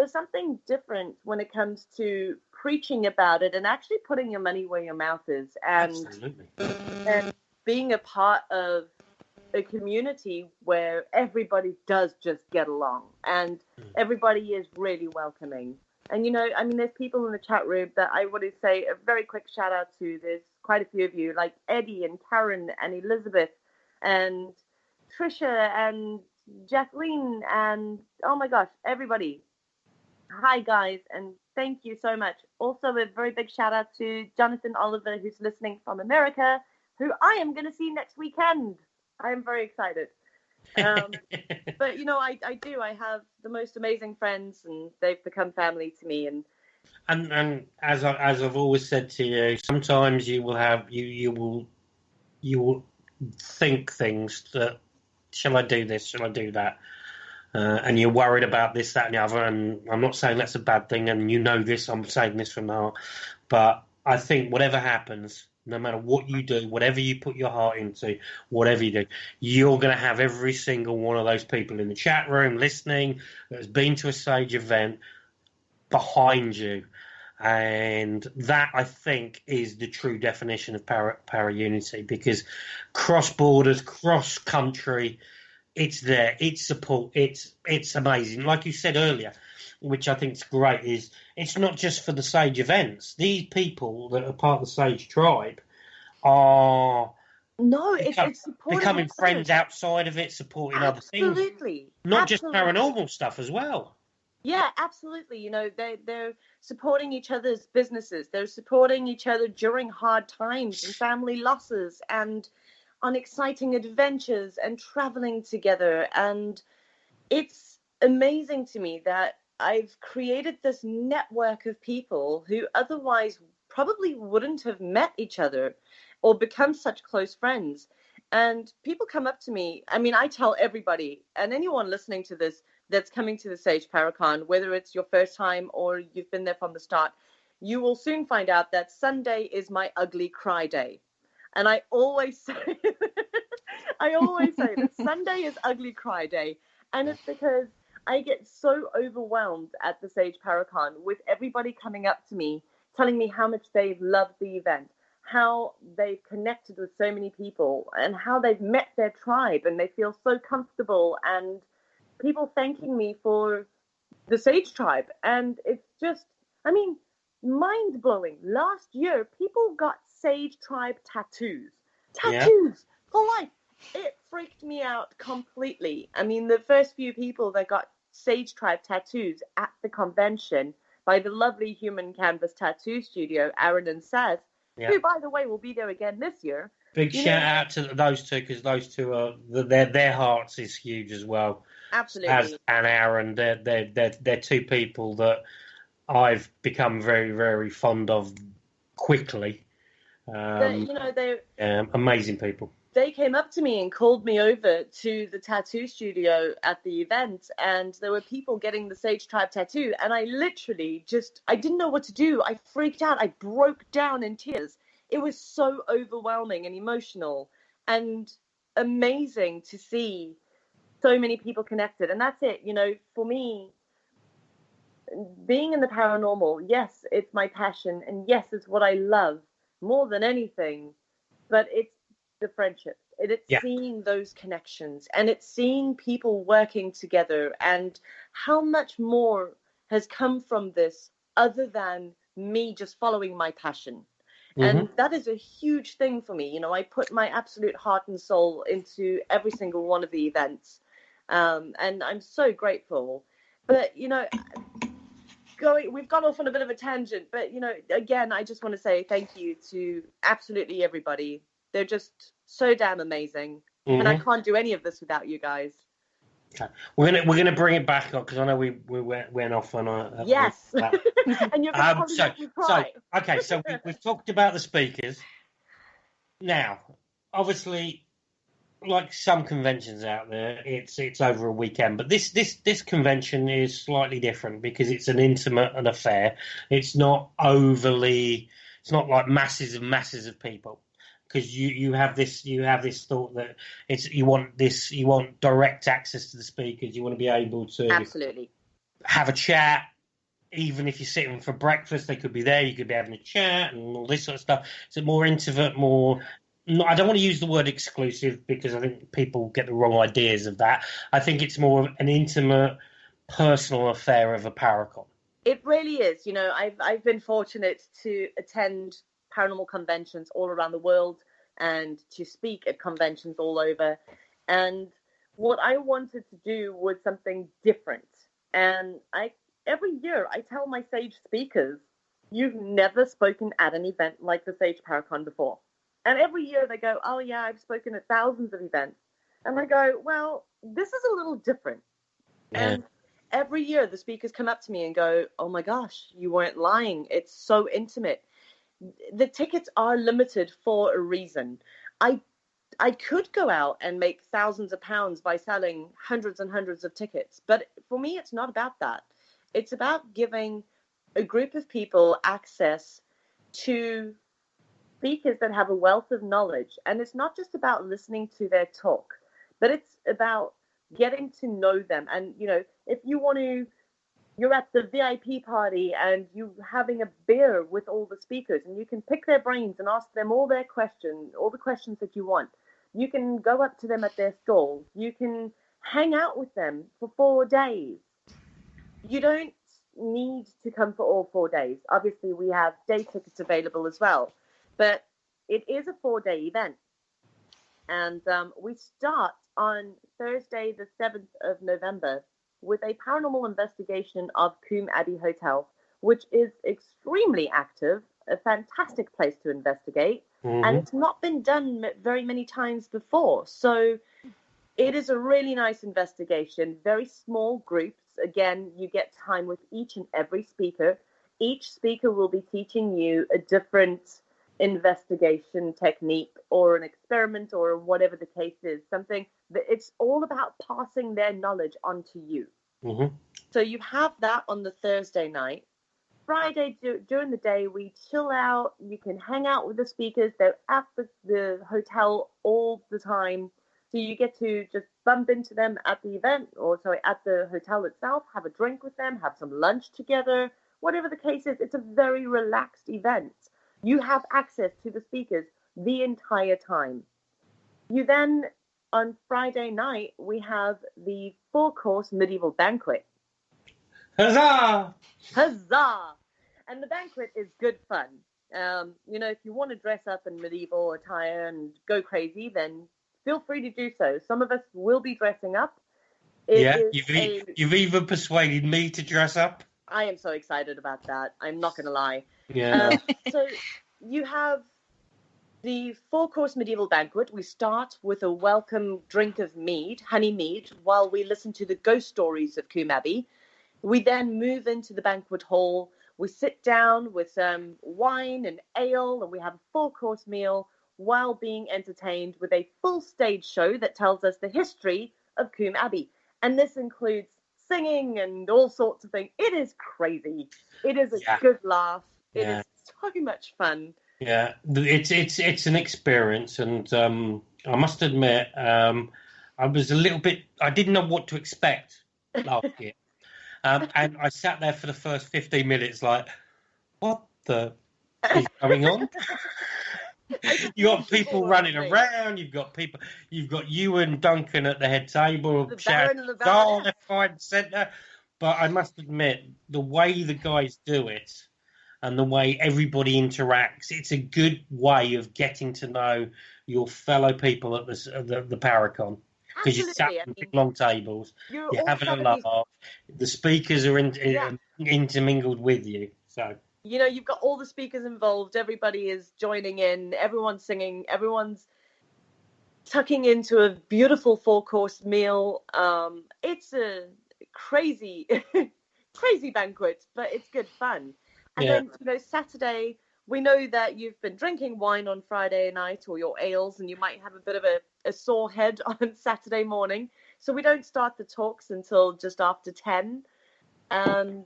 something different when it comes to preaching about it and actually putting your money where your mouth is. Absolutely. And being a part of a community where everybody does just get along and everybody is really welcoming. And, you know, I mean, there's people in the chat room that I want to say a very quick shout out to. There's quite a few of you, like Eddie and Karen and Elizabeth and Trisha and Jacqueline and, oh my gosh, everybody. Hi, guys, and thank you so much. Also, a very big shout out to Jonathan Oliver, who's listening from America, who I am going to see next weekend. I am very excited. But, you know, I have the most amazing friends, and they've become family to me. And as I've always said to you, sometimes you will have you will think things that, shall I do this? Shall I do that? And you're worried about this, that, and the other. And I'm not saying that's a bad thing. And you know this. I'm saying this from the heart. But I think whatever happens, no matter what you do, whatever you put your heart into, whatever you do, you're going to have every single one of those people in the chat room listening that has been to a Sage event behind you. And that, I think, is the true definition of para unity, because cross borders, cross country, it's there, it's support, it's amazing. Like you said earlier, which I think is great, is it's not just for the Sage events. These people that are part of the Sage tribe are it's becoming friends outside of it, supporting other things. Absolutely. Not just paranormal stuff as well. Yeah, absolutely. You know, they're supporting each other's businesses. They're supporting each other during hard times and family losses and on exciting adventures and traveling together. And it's amazing to me that I've created this network of people who otherwise probably wouldn't have met each other or become such close friends. And people come up to me. I mean, I tell everybody, and anyone listening to this that's coming to the Sage Paracon, whether it's your first time or you've been there from the start, you will soon find out that Sunday is my ugly cry day. And I always say, that Sunday is ugly cry day. And it's because I get so overwhelmed at the Sage Paracon with everybody coming up to me, telling me how much they've loved the event, how they've connected with so many people, and how they've met their tribe and they feel so comfortable, and people thanking me for the Sage tribe. And it's just, I mean, mind-blowing. Last year, people got Sage tribe tattoos for life. It freaked me out completely. I mean, the first few people that got Sage tribe tattoos at the convention by the lovely Human Canvas Tattoo Studio, Aaron and Saz, who, by the way, will be there again this year. Big shout out to those two, because those two are their hearts is huge as well. Absolutely. As and Aaron, they're two people that I've become very, very fond of quickly. They're amazing people. They came up to me and called me over to the tattoo studio at the event, and there were people getting the Sage tribe tattoo, and I literally I didn't know what to do. I freaked out. I broke down in tears. It was so overwhelming and emotional and amazing to see so many people connected. And that's it. You know, for me, being in the paranormal, yes, it's my passion, and yes, it's what I love more than anything, but it's the friendships. It's seeing those connections, and it's seeing people working together, and how much more has come from this other than me just following my passion. And that is a huge thing for me. I put my absolute heart and soul into every single one of the events. And I'm so grateful. But, we've gone off on a bit of a tangent. But, again, I just want to say thank you to absolutely everybody. They're just so damn amazing. And I can't do any of this without you guys. Okay. We're gonna bring it back up because I know we went off on a yes. And you're gonna probably make me cry. So we've talked about the speakers. Now, obviously, like some conventions out there, it's over a weekend, but this convention is slightly different because it's an intimate affair. It's not like masses of people. Because you have this thought that you want direct access to the speakers. You want to be able to absolutely have a chat, even if you're sitting for breakfast. They could be there. You could be having a chat and all this sort of stuff. It's a more intimate, I don't want to use the word exclusive because I think people get the wrong ideas of that. I think it's more of an intimate, personal affair of a Paracon. It really is. I've been fortunate to attend paranormal conventions all around the world and to speak at conventions all over. And what I wanted to do was something different. And every year I tell my Sage speakers, you've never spoken at an event like the Sage Paracon before. And every year they go, oh yeah, I've spoken at thousands of events. And I go, well, this is a little different. Yeah. And every year the speakers come up to me and go, oh my gosh, you weren't lying. It's so intimate. The tickets are limited for a reason. I could go out and make thousands of pounds by selling hundreds and hundreds of tickets. But for me, it's not about that. It's about giving a group of people access to speakers that have a wealth of knowledge. And it's not just about listening to their talk, but it's about getting to know them. And, if you're at the VIP party and you're having a beer with all the speakers and you can pick their brains and ask them all the questions that you want. You can go up to them at their stall. You can hang out with them for 4 days. You don't need to come for all 4 days. Obviously, we have day tickets available as well. But it is a 4-day event. And we start on Thursday, the 7th of November, with a paranormal investigation of Coombe Abbey Hotel, which is extremely active, a fantastic place to investigate, and it's not been done very many times before. So it is a really nice investigation, very small groups. Again, you get time with each and every speaker. Each speaker will be teaching you a different investigation technique or an experiment or whatever the case is, something that it's all about passing their knowledge on to you. So you have that on the Thursday night. Friday, during the day, we chill out. You can hang out with the speakers. They're at the hotel all the time. So you get to just bump into them at the event, at the hotel itself, have a drink with them, have some lunch together, whatever the case is. It's a very relaxed event. You have access to the speakers the entire time. You then, on Friday night, we have the 4-course medieval banquet. Huzzah! Huzzah! And the banquet is good fun. If you want to dress up in medieval attire and go crazy, then feel free to do so. Some of us will be dressing up. You've even persuaded me to dress up. I am so excited about that. I'm not going to lie. Yeah. So you have the 4-course medieval banquet. We start with a welcome drink of mead, honey mead, while we listen to the ghost stories of Coombe Abbey. We then move into the banquet hall. We sit down with some wine and ale, and we have a 4-course meal while being entertained with a full stage show that tells us the history of Coombe Abbey. And this includes singing and all sorts of things. It is crazy. It is a good laugh. It is so much fun. Yeah, it's an experience, and I must admit, I was a little bit. I didn't know what to expect last year, and I sat there for the first 15 minutes, like, what the is going on? You got people running around. You've got you and Duncan at the head table, The shouting, Baron and the Baroness. left, right, and centre. But I must admit, the way the guys do it and the way everybody interacts, it's a good way of getting to know your fellow people at the Paracon. Because you sat on big long tables, you're having a laugh. The speakers are intermingled with you. So you've got all the speakers involved. Everybody is joining in. Everyone's singing. Everyone's tucking into a beautiful 4-course meal. It's a crazy, crazy banquet, but it's good fun. And then Saturday. We know that you've been drinking wine on Friday night or your ales, and you might have a bit of a sore head on Saturday morning. So we don't start the talks until just after 10. And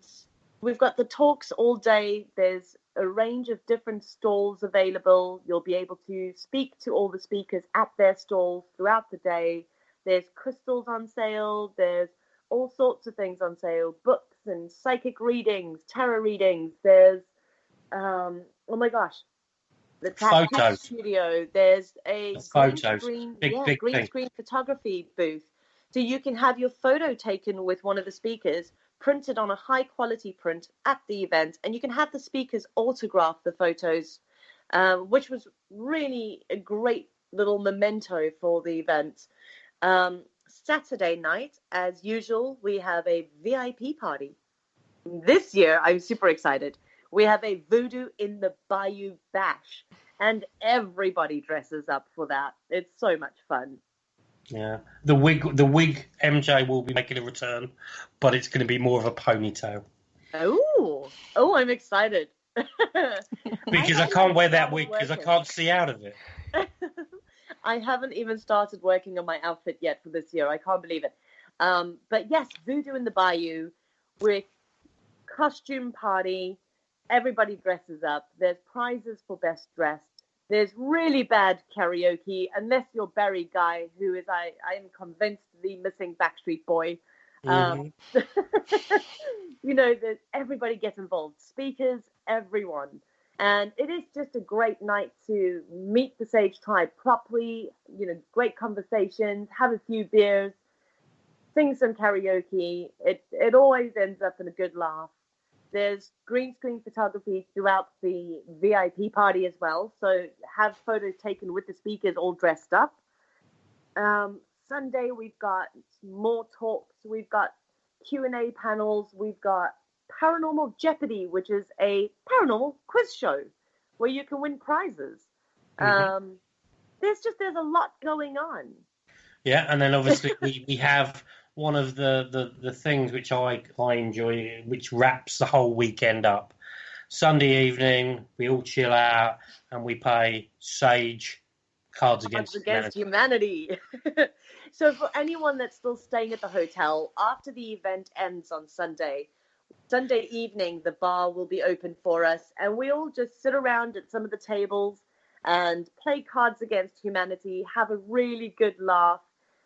we've got the talks all day. There's a range of different stalls available. You'll be able to speak to all the speakers at their stalls throughout the day. There's crystals on sale. There's all sorts of things on sale. Books and psychic readings, tarot readings. There's oh my gosh, the tattoo studio. There's a green screen photography booth, so you can have your photo taken with one of the speakers, printed on a high quality print at the event, and you can have the speakers autograph the photos, which was really a great little memento for the event. Saturday night, as usual, we have a VIP party. This year, I'm super excited. We have a Voodoo in the Bayou Bash, and everybody dresses up for that. It's so much fun. Yeah, the wig MJ will be making a return, but it's going to be more of a ponytail. Oh, I'm excited. Because I can't wear that wig because I can't see out of it. I haven't even started working on my outfit yet for this year. I can't believe it. But yes, Voodoo in the Bayou with costume party. Everybody dresses up. There's prizes for best dressed. There's really bad karaoke, unless you're Barry Guy, who is, I am convinced, the missing Backstreet Boy. Mm-hmm. That everybody gets involved. Speakers, everyone. And it is just a great night to meet the Sage tribe properly, great conversations, have a few beers, sing some karaoke. It always ends up in a good laugh. There's green screen photography throughout the VIP party as well. So have photos taken with the speakers all dressed up. Sunday, we've got more talks. We've got Q&A panels. We've got Paranormal Jeopardy, which is a paranormal quiz show where you can win prizes. Mm-hmm. There's a lot going on. Yeah, and then obviously we have one of the things which I enjoy, which wraps the whole weekend up. Sunday evening, we all chill out and we play Sage Cards Against Humanity. So for anyone that's still staying at the hotel, after the event ends on Sunday evening, the bar will be open for us, and we all just sit around at some of the tables and play Cards Against Humanity, have a really good laugh.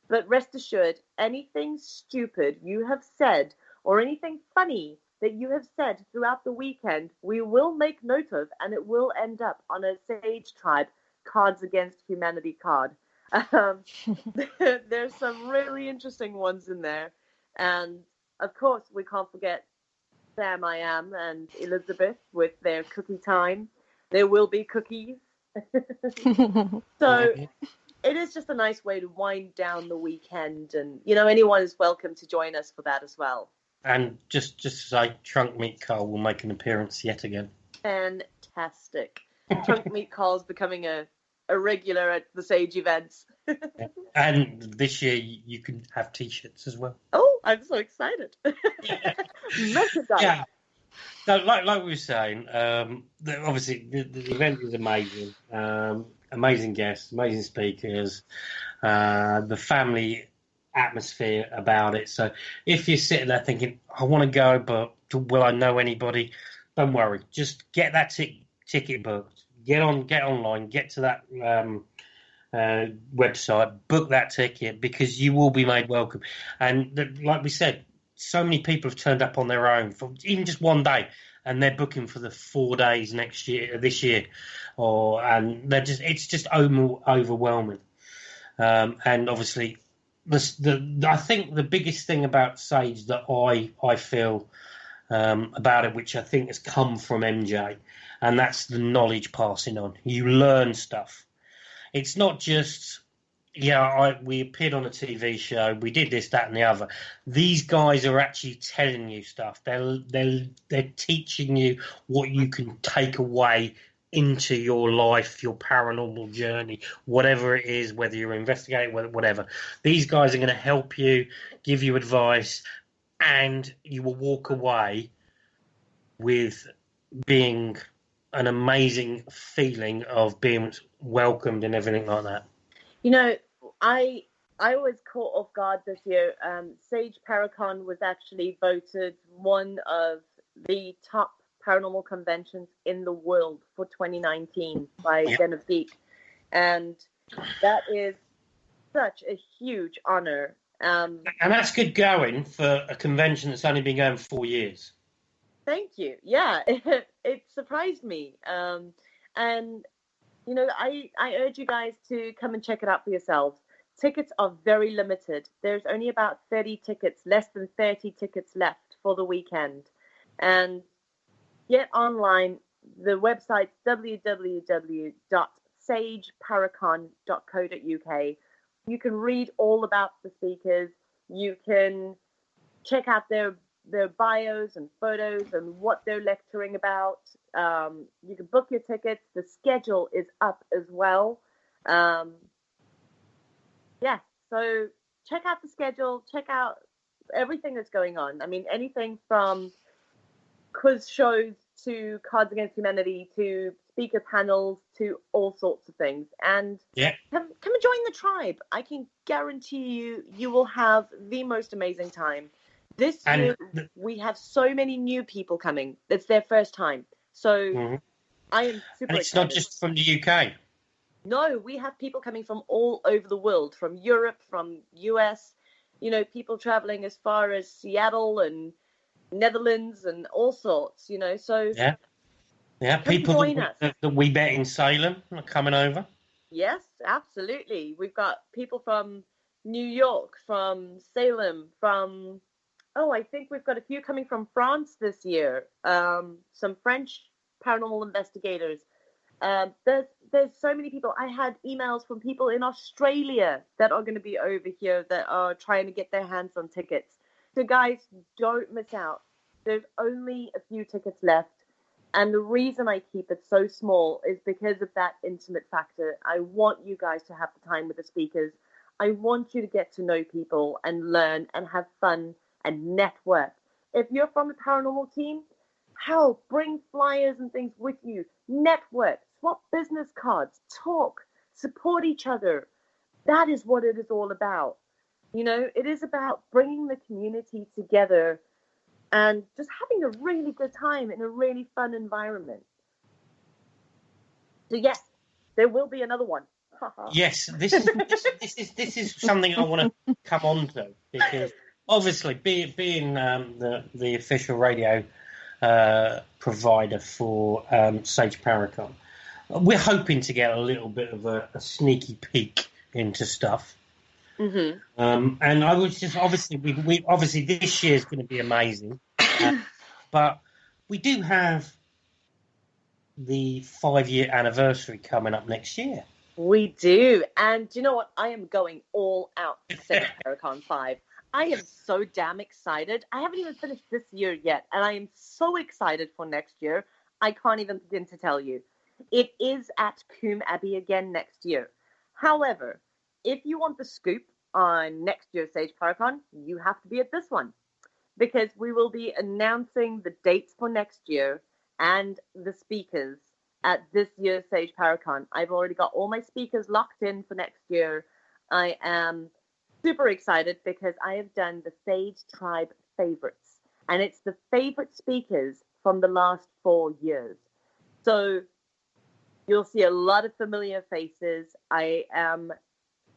But rest assured, anything stupid you have said or anything funny that you have said throughout the weekend, we will make note of, and it will end up on a Sage Tribe Cards Against Humanity card. There's some really interesting ones in there. And, of course, we can't forget Sam I Am and Elizabeth with their cookie time. There will be cookies. So it is just a nice way to wind down the weekend, and anyone is welcome to join us for that as well. And just to say, Trunk Meat Carl will make an appearance yet again. Fantastic. Trunk Meat Carl's becoming a regular at the Sage events. And this year you can have T-shirts as well. Oh, I'm so excited. Yeah. So, like we were saying, obviously the event is amazing. Amazing guests, amazing speakers, the family atmosphere about it. So if you're sitting there thinking, I want to go, but will I know anybody? Don't worry. Just get that ticket booked. Get online, get to that website, book that ticket, because you will be made welcome. And like we said, so many people have turned up on their own for even just one day, and they're booking for the 4 days this year, and it's just overwhelming. And obviously, I think the biggest thing about Sage that I feel about it, which I think has come from MJ, and that's the knowledge passing on. You learn stuff. It's not just, we appeared on a TV show, we did this, that, and the other. These guys are actually telling you stuff. They're teaching you what you can take away into your life, your paranormal journey, whatever it is, whether you're investigating, whatever. These guys are going to help you, give you advice, and you will walk away with being an amazing feeling of being welcomed and everything like that. You know, I was caught off guard this year. Sage Paracon was actually voted one of the top paranormal conventions in the world for 2019 by Den of Geek, and that is such a huge honor. And that's good going for a convention that's only been going for 4 years. Thank you. Yeah, it surprised me. And, you know, I urge you guys to come and check it out for yourselves. Tickets are very limited. There's only about 30 tickets, less than 30 tickets left for the weekend. And get online. The website's www.sageparacon.co.uk. You can read all about the speakers. You can check out their bios and photos and what they're lecturing about. You can book your tickets. The schedule is up as well. So check out the schedule. Check out everything that's going on. I mean, anything from quiz shows to Cards Against Humanity to speaker panels to all sorts of things. And come and join the tribe. I can guarantee you will have the most amazing time. This year, we have so many new people coming. It's their first time. So I am super excited. And it's not just from the UK. No, we have people coming from all over the world, from Europe, from US, you know, people traveling as far as Seattle and Netherlands and all sorts, you know. So people that we met in Salem are coming over. Yes, absolutely. We've got people from New York, from Salem, from... I think we've got a few coming from France this year. Some French paranormal investigators. There's so many people. I had emails from people in Australia that are going to be over here that are trying to get their hands on tickets. So guys, don't miss out. There's only a few tickets left. And the reason I keep it so small is because of that intimate factor. I want you guys to have the time with the speakers. I want you to get to know people and learn and have fun and network. If you're from the paranormal team, hell, bring flyers and things with you. Network, swap business cards, talk, support each other. That is what it is all about. You know, it is about bringing the community together and just having a really good time in a really fun environment. So yes, there will be another one. Yes, this is something I want to come on to, because obviously being the official radio provider for Sage Paracon, we're hoping to get a little bit of a sneaky peek into stuff. And I was just obviously this year is going to be amazing, but we do have the 5-year anniversary coming up next year. We do, and do you know what? I am going all out for Sage Paracon 5. I am so damn excited. I haven't even finished this year yet, and I am so excited for next year. I can't even begin to tell you. It is at Coombe Abbey again next year. However, if you want the scoop on next year's Sage Paracon, you have to be at this one, because we will be announcing the dates for next year and the speakers at this year's Sage Paracon. I've already got all my speakers locked in for next year. I am super excited because I have done the Sage Tribe favorites, and it's the favorite speakers from the last 4 years. So you'll see a lot of familiar faces. I am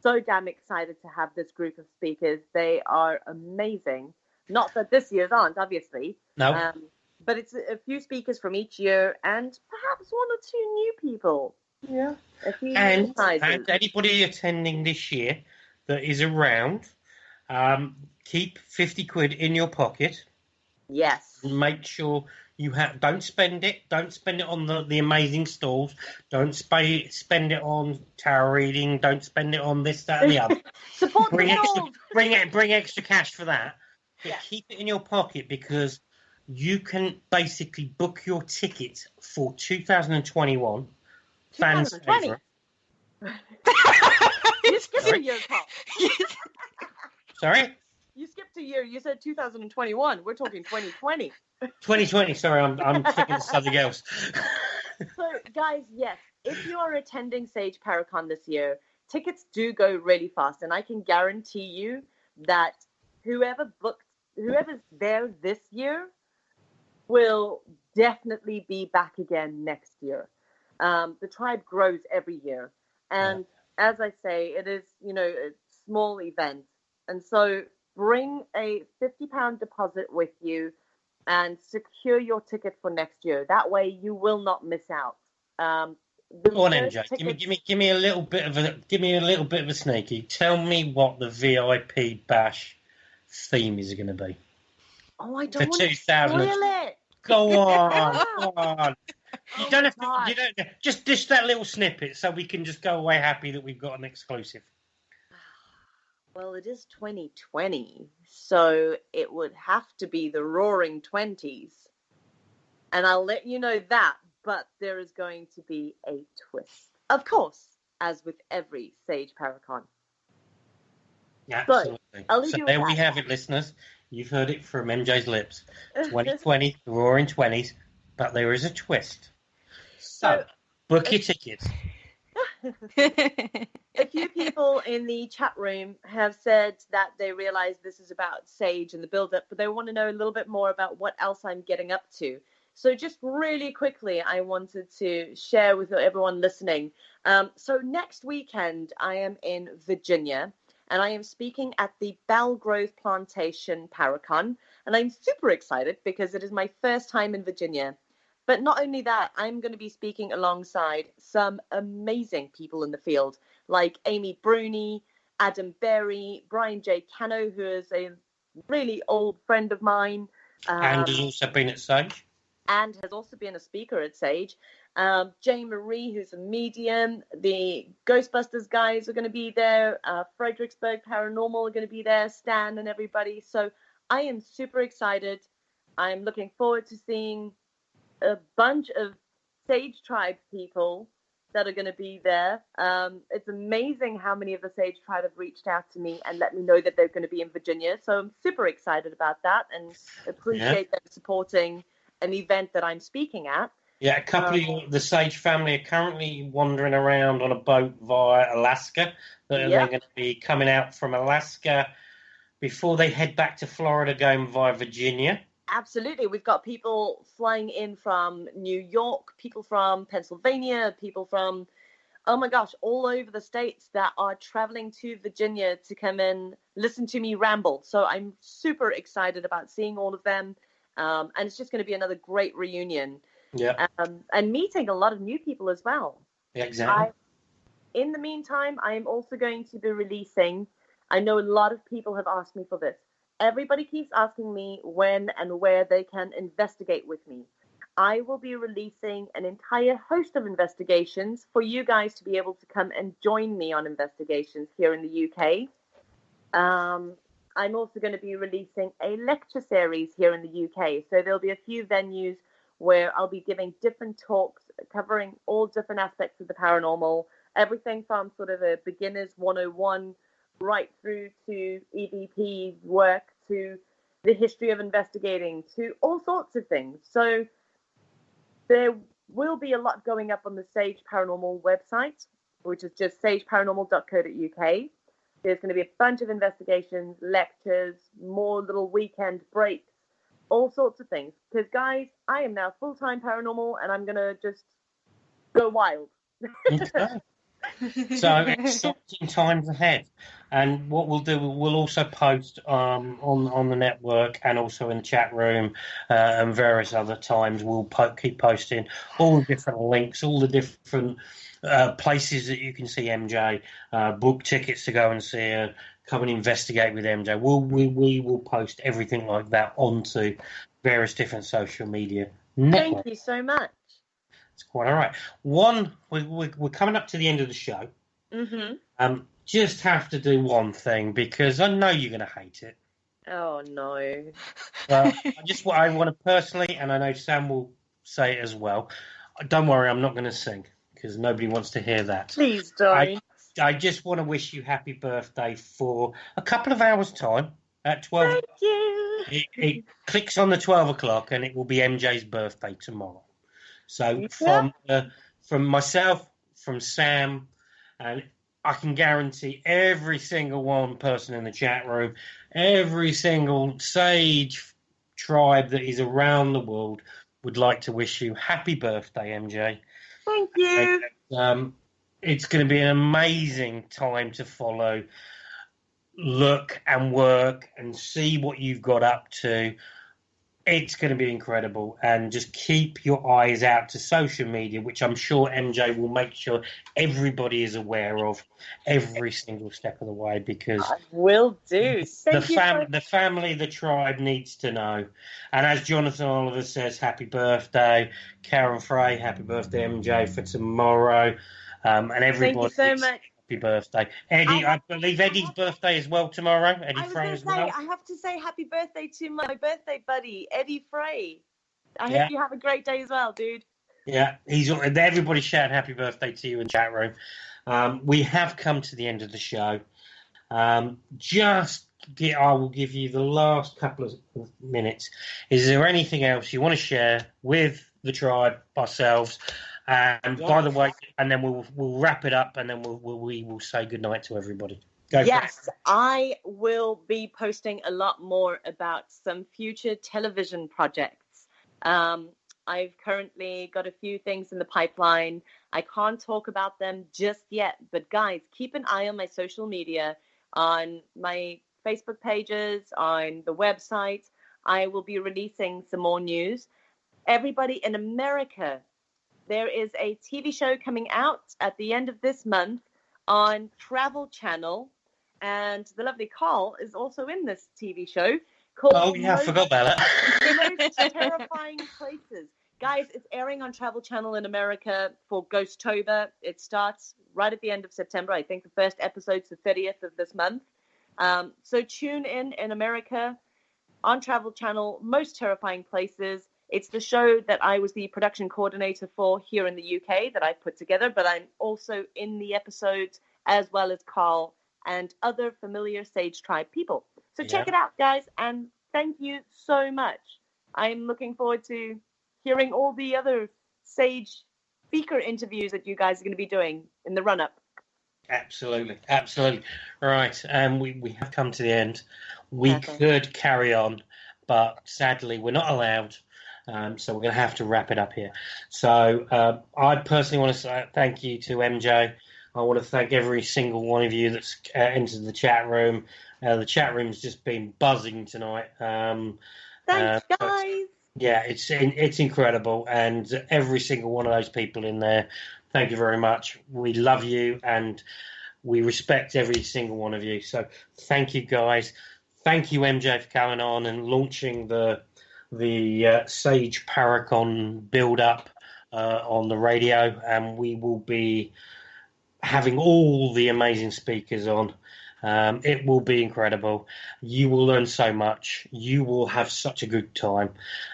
so damn excited to have this group of speakers. They are amazing. Not that this year's aren't, obviously. No. but it's a few speakers from each year and perhaps one or two new people. Yeah. A few And surprises. anybody attending this year that is around, keep 50 quid in your pocket. Yes. Make sure you don't spend it. Don't spend it on the amazing stalls. Don't spend it on tarot reading. Don't spend it on this, that, and the other. Support bring the extra, stalls. bring extra cash for that. But Yeah. keep it in your pocket because you can basically book your ticket for 2021. 2020. You skipped a year, Paul. Sorry? You skipped a year. You said 2021. We're talking 2020. 2020. Sorry, I'm thinking of something else. So, guys, yes, if you are attending Sage Paracon this year, tickets do go really fast, and I can guarantee you that whoever's there this year will definitely be back again next year. The tribe grows every year, and as I say, it is a small event, and so bring a £50 deposit with you and secure your ticket for next year. That way, you will not miss out. Go on, MJ. Give me a little bit of a sneaky. Tell me what the VIP bash theme is going to be. Oh, I don't for want to 2000. spoil it. Go on, go on. You Oh don't my have to. God. You don't just that little snippet, so we can just go away happy that we've got an exclusive. Well, it is 2020, so it would have to be the Roaring Twenties. And I'll let you know that, but there is going to be a twist. Of course, as with every Sage Paracon. Absolutely. I'll leave So you with there we that. have it, listeners. You've heard it from MJ's lips. 2020, the Roaring 20s, but there is a twist. So book your tickets. A few people in the chat room have said that they realize this is about Sage and the build-up, but they want to know a little bit more about what else I'm getting up to. So just really quickly, I wanted to share with everyone listening. So next weekend, I am in Virginia, and I am speaking at the Belgrove Plantation Paracon, and I'm super excited because it is my first time in Virginia. But not only that, I'm going to be speaking alongside some amazing people in the field, like Amy Bruni, Adam Berry, Brian J. Cano, who is a really old friend of mine. And has also been at Sage. And has also been a speaker at Sage. Jane Marie, who's a medium. The Ghostbusters guys are going to be there. Fredericksburg Paranormal are going to be there. Stan and everybody. So I am super excited. I'm looking forward to seeing a bunch of Sage Tribe people that are going to be there. It's amazing how many of the Sage Tribe have reached out to me and let me know that they're going to be in Virginia. So I'm super excited about that and appreciate them supporting an event that I'm speaking at. Yeah, a couple of the Sage family are currently wandering around on a boat via Alaska. They're going to be coming out from Alaska before they head back to Florida, going via Virginia. Absolutely. We've got people flying in from New York, people from Pennsylvania, people from, oh my gosh, all over the states that are traveling to Virginia to come and listen to me ramble. So I'm super excited about seeing all of them. And it's just going to be another great reunion. Yeah. And meeting a lot of new people as well. Yeah, exactly. In the meantime, I am also going to be releasing, I know a lot of people have asked me for this. Everybody keeps asking me when and where they can investigate with me. I will be releasing an entire host of investigations for you guys to be able to come and join me on investigations here in the UK. I'm also going to be releasing a lecture series here in the UK. So there'll be a few venues where I'll be giving different talks covering all different aspects of the paranormal, everything from sort of a beginner's 101 right through to EVP work, to the history of investigating, to all sorts of things. So there will be a lot going up on the Sage Paranormal website, which is just sageparanormal.co.uk. There's going to be a bunch of investigations, lectures, more little weekend breaks, all sorts of things. Because, guys, I am now full-time paranormal, and I'm going to just go wild. Okay. So exciting times ahead. And what we'll do, we'll also post on the network and also in the chat room and various other times. We'll keep posting all the different links, all the different places that you can see MJ, book tickets to go and see her, come and investigate with MJ. We will post everything like that onto various different social media networks. Thank you so much. It's quite all right. We're coming up to the end of the show. Mm-hmm. Just have to do one thing because I know you're going to hate it. Oh no! I want to personally, and I know Sam will say it as well. Don't worry, I'm not going to sing because nobody wants to hear that. Please don't. I just want to wish you happy birthday for a couple of hours' time at 12. Thank you. It clicks on the 12 o'clock, and it will be MJ's birthday tomorrow. So from myself, from Sam, and I can guarantee every single one person in the chat room, every single Sage tribe that is around the world would like to wish you happy birthday, MJ. Thank you. And, it's going to be an amazing time to follow, look and work and see what you've got up to. It's going to be incredible, and just keep your eyes out to social media, which I'm sure MJ will make sure everybody is aware of every single step of the way, because I will do. the family, the tribe needs to know. And as Jonathan Oliver says, happy birthday. Karen Frey, happy birthday, MJ, for tomorrow. And everybody. Thank you so much. Happy birthday. Eddie, I believe Eddie's birthday as well tomorrow. Eddie Frey as well. I have to say happy birthday to my birthday buddy, Eddie Frey. I hope you have a great day as well, dude. Yeah, everybody shouting happy birthday to you in the chat room. We have come to the end of the show. I will give you the last couple of minutes. Is there anything else you want to share with the tribe, ourselves? And by the way, and then we'll wrap it up, and then we will say goodnight to everybody. Yes, I will be posting a lot more about some future television projects. I've currently got a few things in the pipeline. I can't talk about them just yet, but guys, keep an eye on my social media, on my Facebook pages, on the website. I will be releasing some more news. Everybody in America, there is a TV show coming out at the end of this month on Travel Channel, and the lovely Carl is also in this TV show called I forgot about that. The Most Terrifying Places. Guys, it's airing on Travel Channel in America for Ghosttober. It starts right at the end of September. I think the first episode's the 30th of this month. So tune in America on Travel Channel, Most Terrifying Places. It's the show that I was the production coordinator for here in the UK that I put together, but I'm also in the episodes as well as Carl and other familiar Sage Tribe people. So check it out, guys, and thank you so much. I'm looking forward to hearing all the other Sage speaker interviews that you guys are going to be doing in the run-up. Absolutely. Right, and we have come to the end. We could carry on, but sadly we're not allowed. So we're going to have to wrap it up here. So I personally want to say thank you to MJ. I want to thank every single one of you that's entered the chat room. The chat room's just been buzzing tonight. Thanks, guys. Yeah, it's incredible. And every single one of those people in there, thank you very much. We love you and we respect every single one of you. So thank you, guys. Thank you, MJ, for coming on and launching the Sage Paracon build-up on the radio, and we will be having all the amazing speakers on. It will be incredible. You will learn so much. You will have such a good time.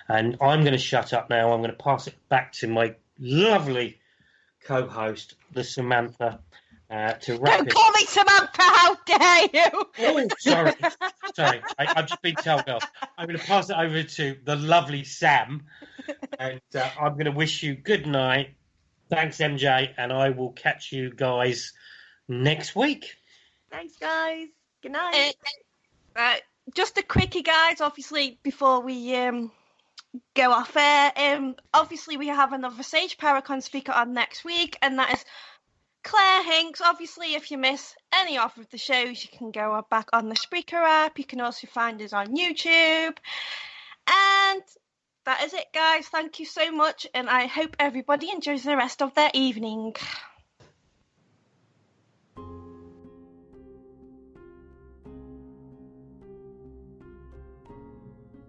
And I'm going to shut up now. I'm going to pass it back to my lovely co-host, the Samantha, to wrap Don't call me Samantha, how dare you! Oh, sorry. I've just been told off. I'm going to pass it over to the lovely Sam, and I'm going to wish you good night. Thanks, MJ, and I will catch you guys next week. Thanks, guys. Good night. Just a quickie, guys, obviously, before we go off air. Obviously, we have another Sage Paracon speaker on next week, and that is Claire Hinks. Obviously, if you miss any of the shows, you can go back on the Spreaker app. You can also find us on YouTube. And that is it, guys. Thank you so much, and I hope everybody enjoys the rest of their evening.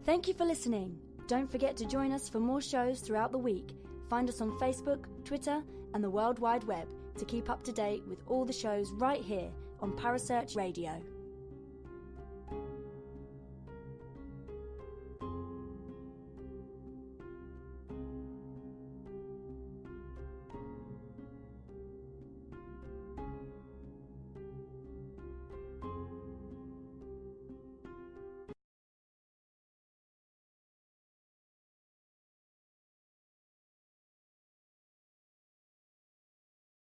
Thank you for listening. Don't forget to join us for more shows throughout the week. Find us on Facebook, Twitter, and the World Wide Web to keep up to date with all the shows right here on Parasearch Radio.